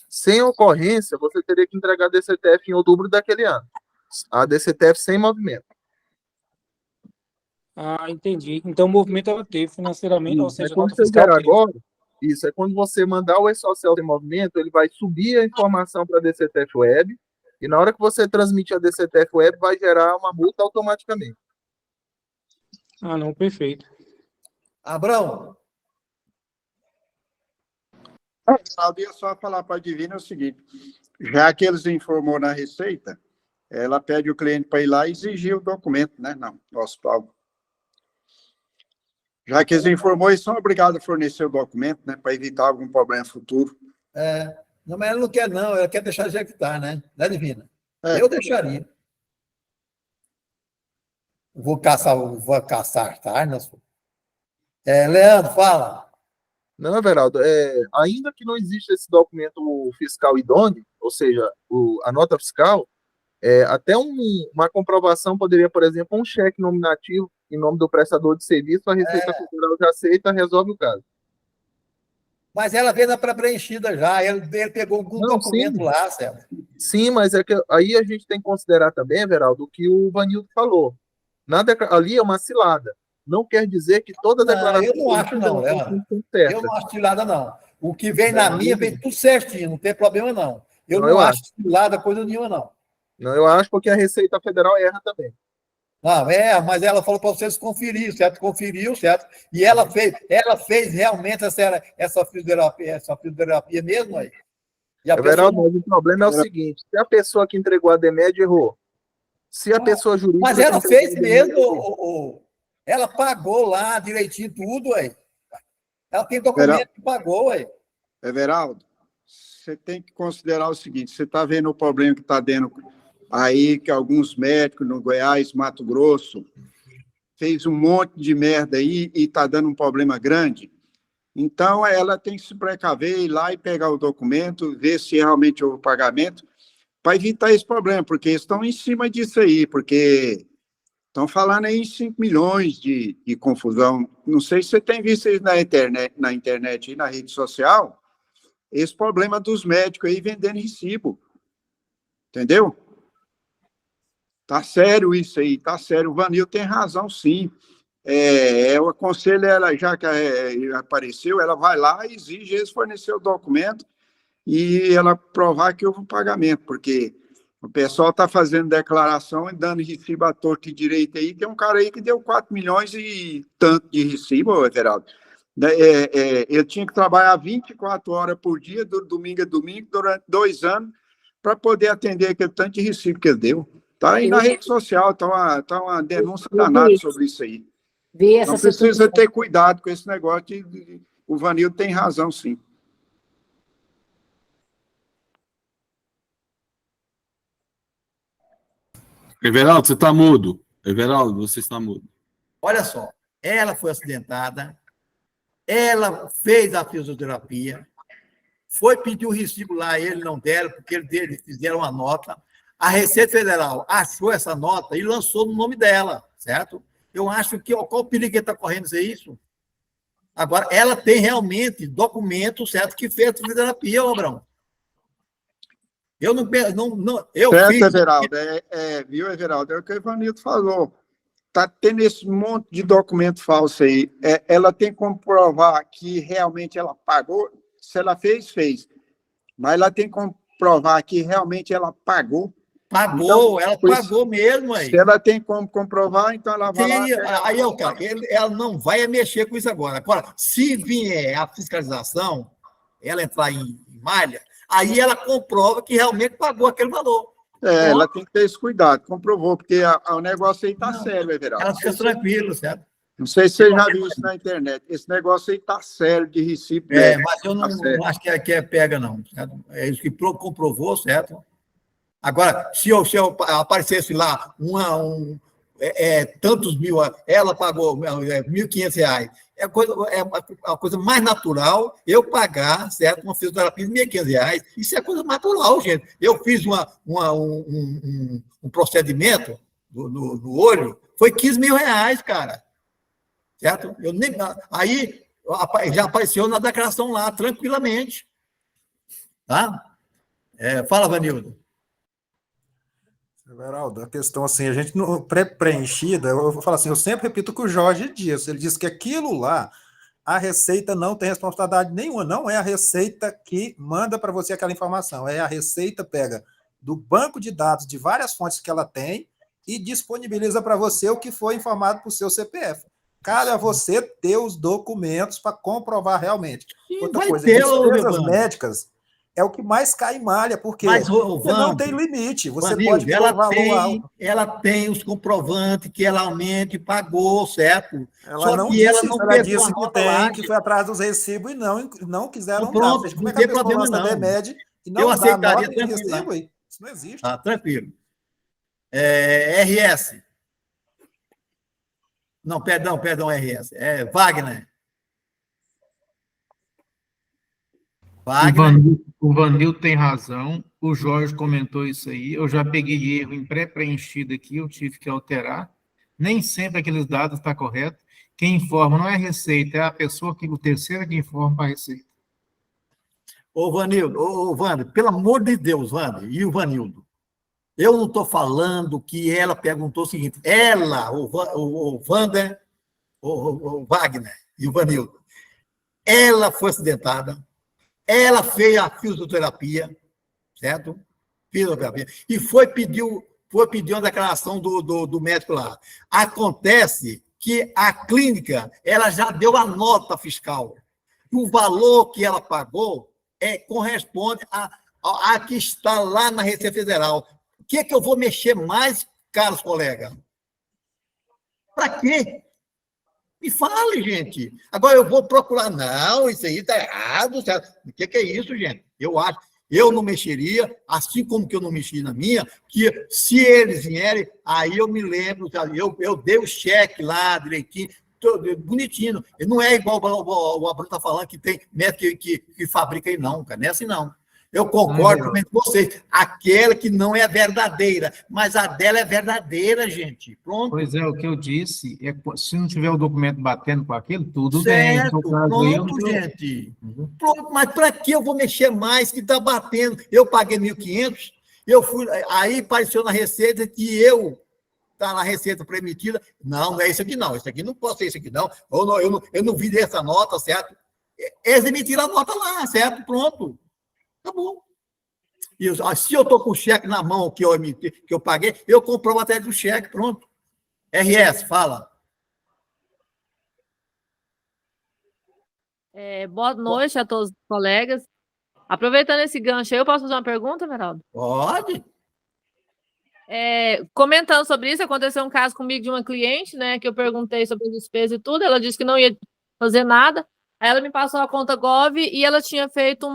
L: Sem ocorrência, você teria que entregar a DCTF em outubro daquele ano. A DCTF sem movimento.
B: Ah, entendi. Então o movimento ela teve financeiramente, ou seja,
L: quando
B: nota
L: você
B: fiscal
L: gerar
B: teve.
L: agora, isso é quando você mandar o e-social sem movimento, ele vai subir a informação para a DCTF-Web, e na hora que você transmitir a DCTF-Web, vai gerar uma multa automaticamente.
B: Ah, não, perfeito.
E: Abrão.
C: Eu ia só falar para a Divina o seguinte, já que eles informou na Receita, ela pede o cliente para ir lá e exigir o documento, né? Não, nosso Paulo. Já que eles informou, eles são obrigados a fornecer o documento, né? Para evitar algum problema futuro.
E: Não, mas ela não quer, não. Ela quer deixar executar, né? Né, Divina? Eu deixaria. Vou caçar, tá? Leandro, fala.
L: Não, Everaldo, ainda que não exista esse documento fiscal idôneo, ou seja, a nota fiscal, até uma comprovação poderia, por exemplo, um cheque nominativo em nome do prestador de serviço, a Receita Federal já aceita, resolve o caso.
E: Mas ela veio na pré-preenchida já, ele pegou algum documento lá, Sérgio.
L: Sim, mas é que aí a gente tem que considerar também, Everaldo, o que o Vanildo falou. Ali é uma cilada. Não quer dizer que toda declaração...
E: Eu não acho, não, Leandro. Eu não acho cilada, não. O que vem na minha, vem tudo certinho, não tem problema, não. Eu não acho cilada coisa nenhuma, não.
L: Não, eu acho porque a Receita Federal erra também.
E: Não, mas ela falou para vocês conferir, certo? Conferiu, certo? E ela fez realmente essa fisioterapia mesmo aí.
L: Everaldo, mas o problema é o seguinte, se a pessoa que entregou a DEMED errou, se a pessoa jurídica...
E: Mas ela fez mesmo, ela pagou lá direitinho tudo, aí. Ela tem documento que pagou, aí.
C: Everaldo, você tem que considerar o seguinte, você está vendo o problema que está dando aí, que alguns médicos no Goiás, Mato Grosso, fez um monte de merda aí e está dando um problema grande. Então, ela tem que se precaver, ir lá e pegar o documento, ver se realmente houve pagamento, para evitar esse problema, porque eles estão em cima disso aí, porque estão falando aí em 5 milhões de confusão. Não sei se você tem visto isso na internet e na rede social, esse problema dos médicos aí vendendo recibo. Entendeu? Tá sério isso aí, tá sério. O Vanil tem razão, sim. Eu aconselho ela, já que apareceu, ela vai lá e exige eles fornecer o documento e ela provar que houve um pagamento, porque o pessoal está fazendo declaração e dando recibo à torta e direito aí. Tem um cara aí que deu 4 milhões e tanto de recibo, Everaldo. Ele tinha que trabalhar 24 horas por dia, do domingo a domingo, durante 2 anos, para poder atender aquele tanto de recibo que ele deu. Está aí na rede social, tá uma denúncia danada sobre isso aí. Então precisa ter cuidado com esse negócio. O Vanildo tem razão, sim.
G: Everaldo, você está mudo. Everaldo, você está mudo.
E: Olha só, ela foi acidentada, ela fez a fisioterapia, foi pedir o recibo lá, ele não deram, porque eles fizeram uma nota. A Receita Federal achou essa nota e lançou no nome dela, certo? Eu acho que qual o perigo que está correndo é isso? Agora, ela tem realmente documento, certo, que fez a fisioterapia, Abrão. Eu não, eu
C: certo,
E: fiz.
C: Everaldo, viu, Everaldo? É o que o Ivanildo falou. Está tendo esse monte de documento falso aí. Ela tem como provar que realmente ela pagou. Se ela fez, fez. Mas ela tem como provar que realmente ela pagou.
E: Pagou,
C: Então,
E: ela pagou mesmo aí.
C: Se ela tem como comprovar, então ela vai lá...
E: Aí, cara, ela não vai mexer com isso agora. Agora, se vier a fiscalização, ela entrar em malha, aí ela comprova que realmente pagou aquele valor.
C: Ela tem que ter esse cuidado, comprovou, porque o negócio aí está sério, Everaldo.
E: Ela fica tranquila, certo?
C: Não sei se você já viu isso na internet. Esse negócio aí está sério, de recibo.
E: Mas eu não acho que é pega, não. Certo? É isso que comprovou, certo? Agora, se eu aparecesse lá tantos mil, ela pagou R$1.500, é a coisa mais natural eu pagar, certo? Uma fisioterapia de R$1.500. Isso é coisa natural, gente. Eu fiz um procedimento no olho, foi R$15 mil, cara. Certo? Aí já apareceu na declaração lá, tranquilamente. Tá? Fala, Vanildo.
N: Everaldo, a questão assim, a gente não pré-preenchida, eu vou falar assim, eu sempre repito o que o Jorge disse, ele disse que aquilo lá, a Receita não tem responsabilidade nenhuma, não é a Receita que manda para você aquela informação, é a Receita pega do banco de dados de várias fontes que ela tem e disponibiliza para você o que foi informado por seu CPF. Cabe a você ter os documentos para comprovar realmente. Outra coisa, despesas médicas é o que mais cai em malha, porque você não tem limite, você pode ter um valor alto.
E: Ela tem os comprovantes que ela realmente pagou, certo?
N: Ela não disse isso, ela disse que tem, que foi atrás dos recibos e não quiseram dar. Ou seja, como é que a pessoa lança DEMED e não dá nota de recibo aí? Isso não existe.
E: Tranquilo. RS. Não, perdão, RS. Wagner.
O: O Vanil tem razão, o Jorge comentou isso aí, eu já peguei erro em pré-preenchido aqui, eu tive que alterar, nem sempre aqueles dados estão corretos, quem informa não é a Receita, é a pessoa o terceiro que informa para a Receita.
E: Ô, Vanildo, Wander, pelo amor de Deus, Wander, e o Vanildo, eu não estou falando que ela perguntou o seguinte, ela, o Wander, o Wagner e o Vanildo, ela foi acidentada, ela fez a fisioterapia, certo? Fisioterapia. E foi pedir uma declaração do médico lá. Acontece que a clínica ela já deu a nota fiscal. E o valor que ela pagou corresponde a que está lá na Receita Federal. O que eu vou mexer mais, caros colegas? Para quê? Me fale, gente. Agora eu vou procurar. Não, isso aí está errado. Certo? O que é isso, gente? Eu não mexeria, assim como que eu não mexi na minha, que se eles vierem, aí eu me lembro, eu dei o cheque lá direitinho, bonitinho. Não é igual o Abrão está falando que tem médico que fabrica aí, não, cara. Não é assim, não. Eu concordo com vocês. Aquela que não é verdadeira, mas a dela é verdadeira, gente. Pronto.
O: Pois é, o que eu disse, se não tiver o documento batendo com aquilo, tudo
E: certo,
O: bem.
E: Pronto, gente. Pronto, mas para que eu vou mexer mais que está batendo? Eu paguei 1.500, eu fui, aí apareceu na Receita que está na Receita permitida. Não é isso aqui, não. Isso aqui não pode ser isso aqui, não. Eu não vi essa nota, certo? Eles emitiram a nota lá, certo? Pronto. Tá bom. E se eu estou com o cheque na mão que eu emiti, que eu paguei, eu comprovo até do cheque, pronto. RS, fala.
P: Boa noite a todos os colegas. Aproveitando esse gancho aí, eu posso fazer uma pergunta, Meraldo?
E: Pode.
P: Comentando sobre isso, aconteceu um caso comigo de uma cliente, né, que eu perguntei sobre as despesas e tudo, ela disse que não ia fazer nada, aí ela me passou a conta Gov e ela tinha feito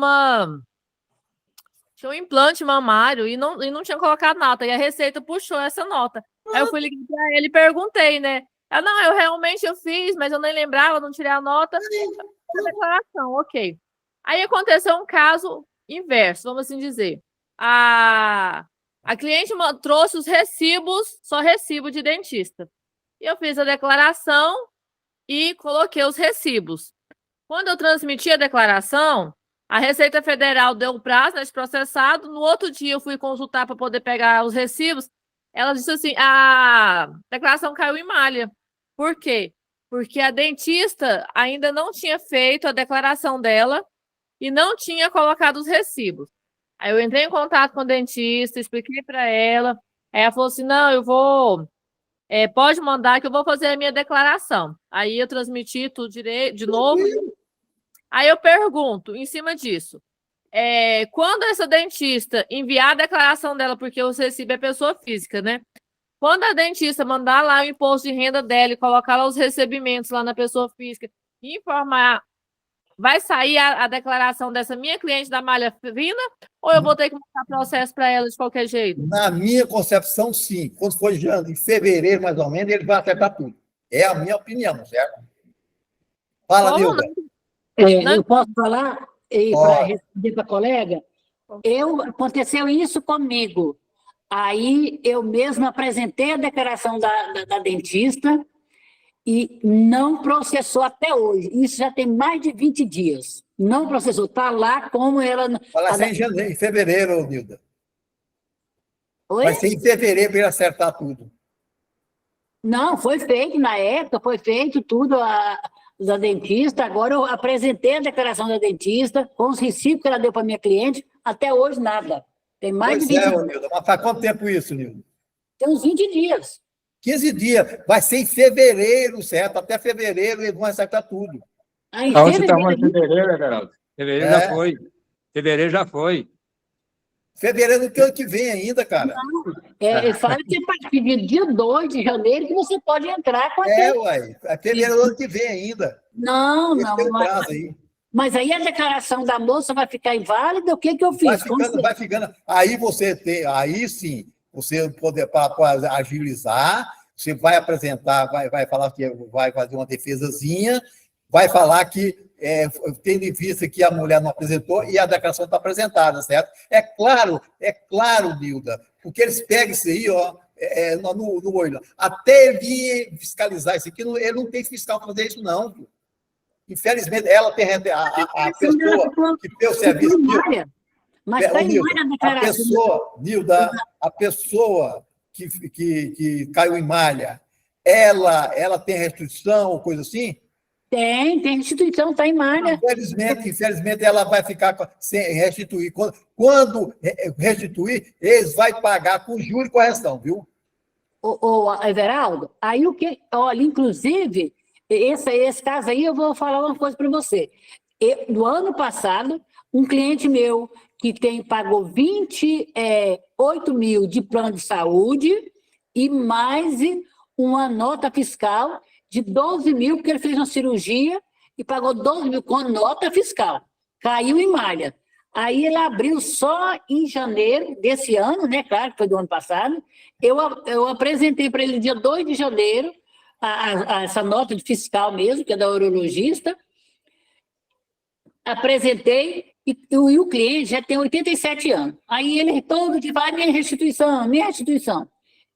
P: tinha um implante mamário e não tinha colocado nota, e a Receita puxou essa nota. Aí eu fui ligar para ele e perguntei, né? Ela, não, eu realmente fiz, mas eu nem lembrava, não tirei a nota. A declaração, ok. Aí aconteceu um caso inverso, vamos assim dizer. A cliente trouxe os recibos, só recibo de dentista. E eu fiz a declaração e coloquei os recibos. Quando eu transmiti a declaração, A Receita Federal deu o prazo, né, de processado. No outro dia eu fui consultar para poder pegar os recibos. Ela disse assim: a declaração caiu em malha. Por quê? Porque a dentista ainda não tinha feito a declaração dela e não tinha colocado os recibos. Aí eu entrei em contato com a dentista, expliquei para ela. Aí ela falou assim: não, eu vou. Pode mandar que eu vou fazer a minha declaração. Aí eu transmiti tudo direito, de novo. Aí eu pergunto, em cima disso, quando essa dentista enviar a declaração dela, porque o recibo é pessoa física, né? Quando a dentista mandar lá o imposto de renda dela e colocar lá os recebimentos lá na pessoa física e informar, vai sair a declaração dessa minha cliente da malha fina ou eu vou ter que mandar processo para ela de qualquer jeito?
E: Na minha concepção, sim. Quando for em fevereiro, mais ou menos, ele vai acertar tudo. É a minha opinião, certo? Fala, Nilda.
I: Eu posso falar para responder para a colega? Aconteceu isso comigo. Aí eu mesma apresentei a declaração da dentista e não processou até hoje. Isso já tem mais de 20 dias. Não processou. Está lá como ela...
E: Vai ser em janeiro, em fevereiro, Nilda.
I: Oi?
E: Vai ser em fevereiro para ele acertar tudo.
I: Não, foi feito na época, foi feito tudo da dentista. Agora eu apresentei a declaração da dentista com os recibos que ela deu para minha cliente. Até hoje, nada. Tem mais de 20 dias.
E: Nilda. Mas faz quanto tempo isso, Nilda?
I: Tem uns 20 dias.
E: 15 dias. Vai ser em fevereiro, certo? Até fevereiro eles vão acertar tudo.
D: Aonde está em fevereiro, Everaldo? Fevereiro já foi. Fevereiro já foi.
E: Fevereiro do ano que vem ainda, cara.
I: Ele fala que é a partir do dia 2 de janeiro que você pode entrar com a
E: uai. É fevereiro do ano que vem ainda.
I: Não.
E: Mas
I: aí a declaração da moça vai ficar inválida? O que eu fiz?
E: Vai ficando. Aí você tem, aí sim, você poder para agilizar, você vai apresentar, vai falar que vai fazer uma defesazinha, vai falar que tendo em vista que a mulher não apresentou e a declaração está apresentada, certo? É claro, Nilda, porque eles pegam isso aí, ó, no olho. Até ele vir fiscalizar isso aqui, ele não tem fiscal para fazer isso, não. Infelizmente, ela tem a pessoa que tem o serviço.
I: Mas está em malha a declaração.
E: Nilda, a pessoa que caiu em malha, ela tem restrição ou coisa assim?
I: Tem restituição, está em malha.
E: Infelizmente, ela vai ficar sem restituir. Quando restituir, eles vão pagar com juros e correção, viu?
I: Everaldo, aí o que... Olha, inclusive, esse caso aí, eu vou falar uma coisa para você. No ano passado, um cliente meu que pagou 28 mil de plano de saúde e mais uma nota fiscal de 12 mil, porque ele fez uma cirurgia e pagou 12 mil com nota fiscal. Caiu em malha. Aí ele abriu só em janeiro desse ano, né? Claro que foi do ano passado. Eu apresentei para ele dia 2 de janeiro essa nota de fiscal mesmo, que é da urologista. Apresentei e o cliente já tem 87 anos. Aí ele todo de vai, minha restituição.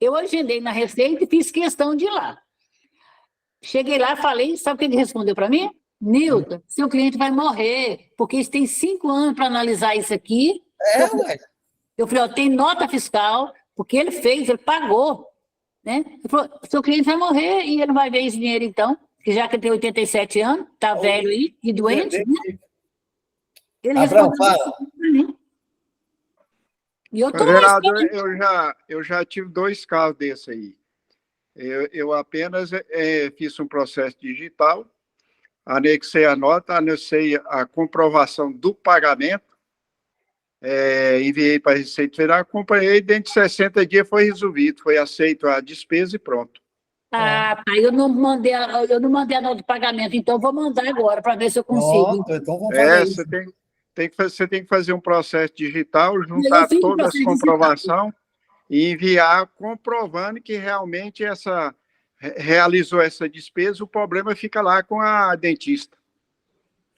I: Eu agendei na Receita e fiz questão de ir lá. Cheguei lá, falei, sabe o que ele respondeu para mim? Nilda, seu cliente vai morrer, porque eles têm 5 anos para analisar isso aqui. Eu falei, ó, tem nota fiscal, porque ele fez, ele pagou. Né? Ele falou, seu cliente vai morrer e ele não vai ver esse dinheiro então, que já que ele tem 87 anos, está velho aí e doente, né? Ele
E: Abraão,
I: respondeu
E: fala.
I: para mim. E eu tô
C: Geraldo, eu já tive 2 casos desses aí. Eu apenas fiz um processo digital, anexei a nota, anexei a comprovação do pagamento, enviei para a Receita Federal, acompanhei, dentro de 60 dias foi resolvido, foi aceito a despesa e pronto.
I: Tá, eu não mandei a nota de pagamento, então vou mandar agora para ver se eu consigo.
E: Então vamos fazer isso.
C: Você tem que fazer um processo digital, juntar todas as comprovações e enviar comprovando que realmente realizou essa despesa, o problema fica lá com a dentista.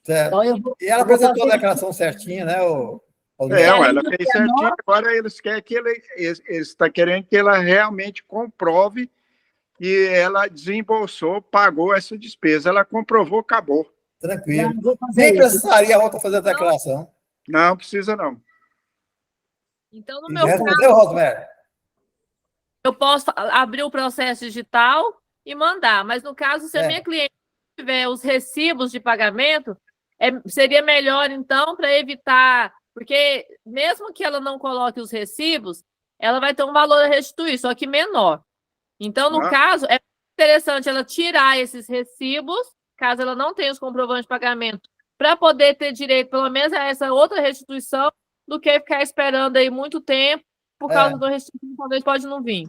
E: Certo. E ela apresentou a declaração certinha, né?
C: Ela fez certinho, agora eles querem que eles estão querendo que ela realmente comprove que ela desembolsou, pagou essa despesa. Ela comprovou, acabou.
E: Tranquilo.
I: Já vou fazer
E: Nem
I: isso.
E: precisaria a outra fazer a declaração.
C: Não precisa, não.
P: Então, no
E: E
P: meu
E: já
P: caso,
E: respondeu, Rosemary?
P: eu posso abrir o processo digital e mandar, mas no caso, se a minha cliente tiver os recibos de pagamento, seria melhor, então, para evitar, porque mesmo que ela não coloque os recibos, ela vai ter um valor a restituir, só que menor. Então, no caso, é interessante ela tirar esses recibos, caso ela não tenha os comprovantes de pagamento, para poder ter direito, pelo menos, a essa outra restituição, do que ficar esperando aí muito tempo, por causa do restituição, talvez pode não vir.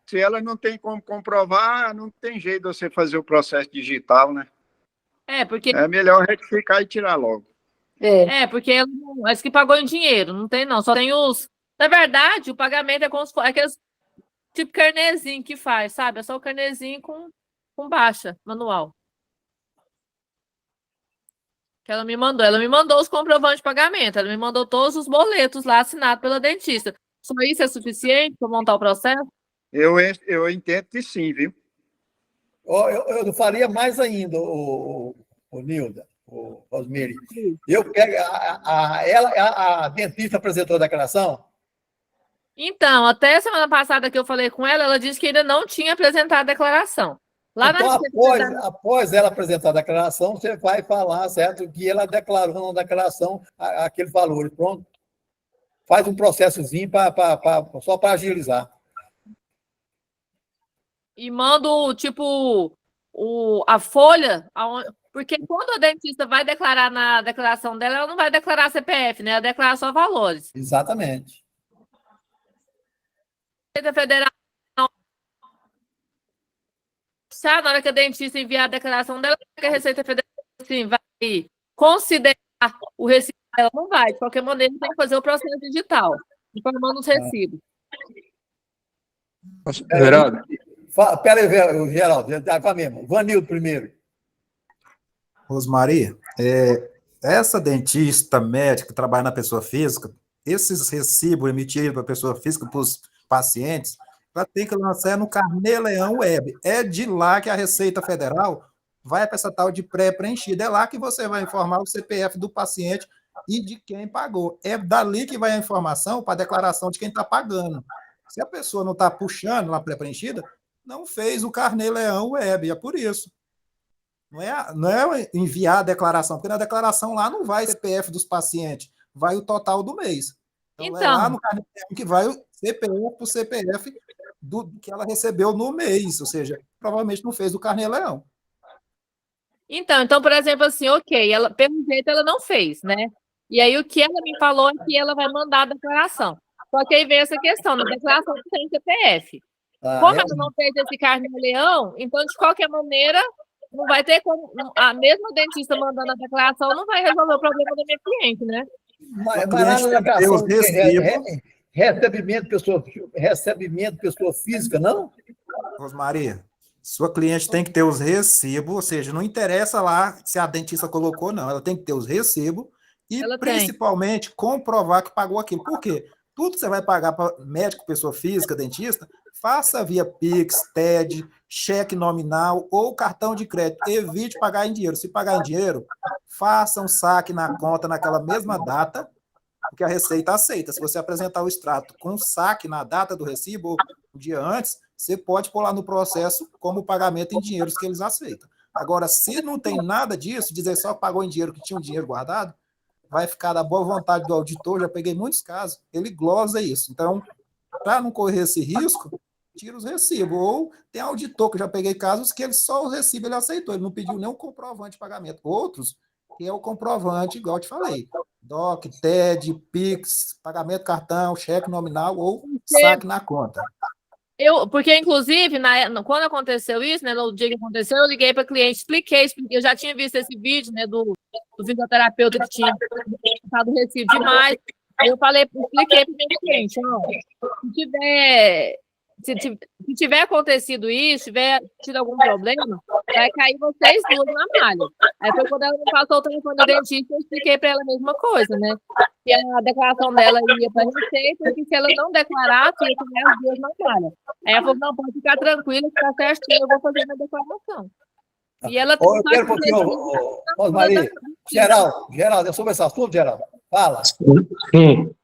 C: Se ela não tem como comprovar, não tem jeito de você fazer o processo digital, né?
P: Porque...
C: É melhor retificar e tirar logo.
P: Porque ela não, acho que pagou em dinheiro, não tem não, só tem os... Na verdade, o pagamento é como se fosse aqueles tipo carnezinho que faz, sabe? É só o carnezinho com baixa, manual. Que ela me mandou os comprovantes de pagamento, ela me mandou todos os boletos lá assinados pela dentista. Só isso é suficiente para montar o processo?
C: Eu entendo que sim, viu?
E: Eu faria mais ainda, o Nilda, o Rosemary. Eu quero. A dentista apresentou a declaração?
P: Então, até semana passada que eu falei com ela, ela disse que ainda não tinha apresentado a declaração. Lá
E: então, após ela apresentar a declaração, você vai falar, certo, que ela declarou na declaração aquele valor. Pronto. Faz um processozinho só para agilizar.
P: E mando, tipo, a folha, porque quando a dentista vai declarar na declaração dela, ela não vai declarar CPF, né? Ela declara só valores.
E: Exatamente.
P: Receita Federal, na hora que a dentista enviar a declaração dela, a Receita Federal assim, vai considerar o recibo dela, não vai. De qualquer maneira, tem que fazer o processo digital, informando os recibos.
D: Geraldo.
E: Peraí, Geraldo, vai mesmo. Vanildo primeiro.
N: Rosmaria, essa dentista médica que trabalha na pessoa física, esses recibos emitidos para a pessoa física, para os pacientes, ela tem que lançar no Carnê-Leão Web. É de lá que a Receita Federal vai para essa tal de pré-preenchida. É lá que você vai informar o CPF do paciente e de quem pagou. É dali que vai a informação para a declaração de quem está pagando. Se a pessoa não está puxando na pré-preenchida, não fez o Carnê-Leão Web, é por isso. Não é enviar a declaração, porque na declaração lá não vai o CPF dos pacientes, vai o total do mês. Então, é lá no Carnê-Leão que vai o CPF para o CPF do que ela recebeu no mês, ou seja, provavelmente não fez o Carnê-Leão.
P: Então, por exemplo, assim, ok, pelo jeito ela não fez, né? E aí o que ela me falou é que ela vai mandar a declaração. Só que aí vem essa questão, na declaração não tem CPF. Como ela não fez esse Carnê-Leão, então, de qualquer maneira, não vai ter como... A mesma dentista mandando a declaração não vai resolver o problema da minha cliente, né?
E: Mas lá na declaração recebimento pessoa física, não?
N: Rosmaria, sua cliente tem que ter os recibos, ou seja, não interessa lá se a dentista colocou, não. Ela tem que ter os recibos e, principalmente, comprovar que pagou aquilo. Por quê? Tudo que você vai pagar para médico, pessoa física, dentista, faça via Pix, TED, cheque nominal ou cartão de crédito. Evite pagar em dinheiro. Se pagar em dinheiro, faça um saque na conta naquela mesma data, porque a Receita aceita. Se você apresentar o extrato com saque na data do recibo, ou um dia antes, você pode pôr lá no processo como pagamento em dinheiros que eles aceitam. Agora, se não tem nada disso, dizer só pagou em dinheiro que tinha um dinheiro guardado, vai ficar da boa vontade do auditor. Já peguei muitos casos, ele glosa isso. Então, para não correr esse risco, tira os recibos. Ou tem auditor, que eu já peguei casos que ele só os recibos ele aceitou, ele não pediu nenhum comprovante de pagamento. Outros, que é o comprovante, igual eu te falei, DOC, TED, Pix, pagamento cartão, cheque nominal ou saque na conta.
P: Porque, inclusive, quando aconteceu isso, né, no dia que aconteceu, eu liguei para a cliente, expliquei, eu já tinha visto esse vídeo, né, do fisioterapeuta que tinha passado o recibo demais. Aí eu expliquei para o meu cliente, se tiver acontecido isso, tiver tido algum problema, vai cair vocês duas na malha. Aí foi quando ela me passou o telefone da dentista, eu expliquei para ela a mesma coisa, né? Que a declaração dela ia para a Receita, que se ela não declarasse, ia cair as duas na malha. Aí ela falou, não, pode ficar tranquila, ficar certinho, eu vou fazer minha declaração. E ela
E: Eu quero um pouquinho, Rosmarie. Geraldo, é sobre esse assunto, Geraldo? Fala.
D: Sim.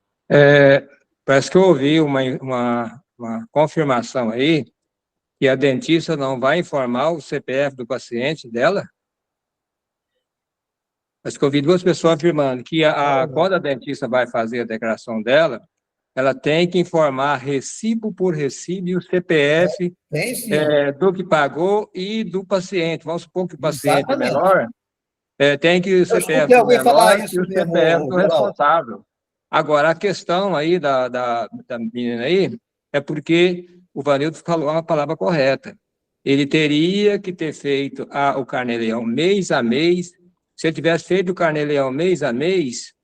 D: Parece que eu ouvi uma confirmação aí que a dentista não vai informar o CPF do paciente dela. Acho que eu ouvi duas pessoas afirmando que quando a dentista vai fazer a declaração dela, ela tem que informar recibo por recibo e o CPF do que pagou e do paciente. Vamos supor que o paciente é menor, tem que o CPF do menor e o CPF do responsável. Agora, a questão aí da menina aí é porque o Vanildo falou uma palavra correta. Ele teria que ter feito o Carnê-Leão mês a mês. Se ele tivesse feito o Carnê-Leão mês a mês,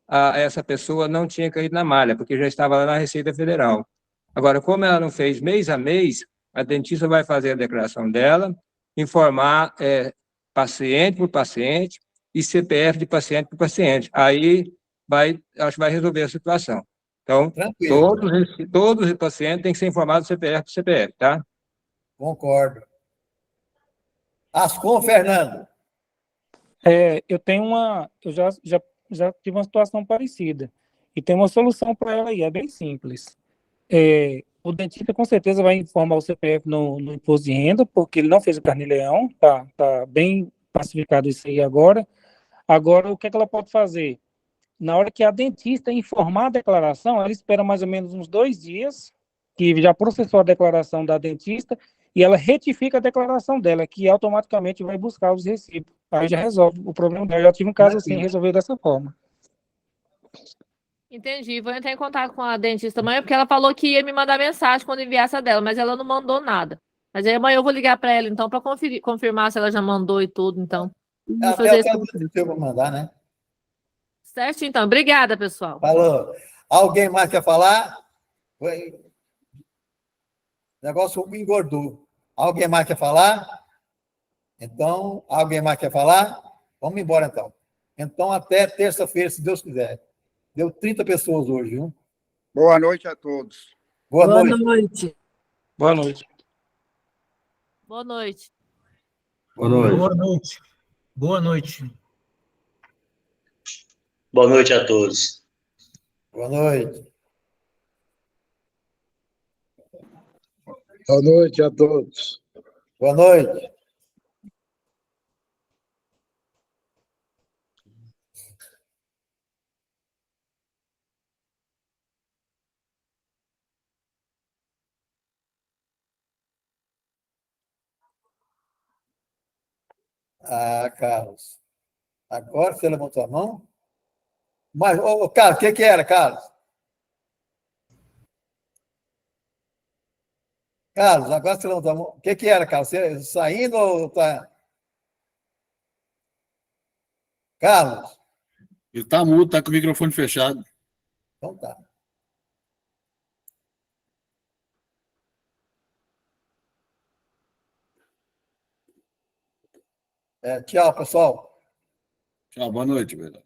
D: essa pessoa não tinha caído na malha, porque já estava lá na Receita Federal. Agora, como ela não fez mês a mês, a dentista vai fazer a declaração dela, informar paciente por paciente e CPF de paciente por paciente. Aí acho que vai resolver a situação. Então, todos os pacientes têm que ser informados do CPF por CPF, tá?
E: Concordo. Ascom, Fernando.
B: Eu já tive uma situação parecida. E tem uma solução para ela aí, é bem simples. O dentista com certeza vai informar o CPF no imposto de renda, porque ele não fez o Carnê-Leão, tá bem pacificado isso aí agora. Agora, o que ela pode fazer? Na hora que a dentista informar a declaração, ela espera mais ou menos uns 2 dias, que já processou a declaração da dentista, e ela retifica a declaração dela, que automaticamente vai buscar os recibos. Aí já resolve o problema dela. Eu já tive um caso assim, resolver dessa forma.
P: Entendi. Vou entrar em contato com a dentista amanhã, porque ela falou que ia me mandar mensagem quando enviasse a dela, mas ela não mandou nada. Mas aí amanhã eu vou ligar para ela, então, para confirmar se ela já mandou e tudo, então. Vou fazer isso.
E: Eu vou mandar, né?
P: Certo, então. Obrigada, pessoal.
E: Falou. Alguém mais quer falar? O negócio me engordou. Alguém mais quer falar? Então, alguém mais quer falar? Vamos embora, então. Então, até terça-feira, se Deus quiser. Deu 30 pessoas hoje, viu?
C: Boa noite a todos.
E: Boa noite.
B: Boa noite.
P: Boa noite.
G: Boa noite.
O: Boa noite. Boa noite.
K: Boa noite a todos.
E: Boa noite.
J: Boa noite a todos.
E: Boa noite. Carlos. Agora você levantou a mão? Mas, Carlos, o que era, Carlos? Carlos, agora você levantou a mão. O que era, Carlos? Você saindo ou tá... Carlos?
G: Ele tá mudo, tá com o microfone fechado.
E: Então tá. Tchau, pessoal.
G: Tchau, boa noite, velho.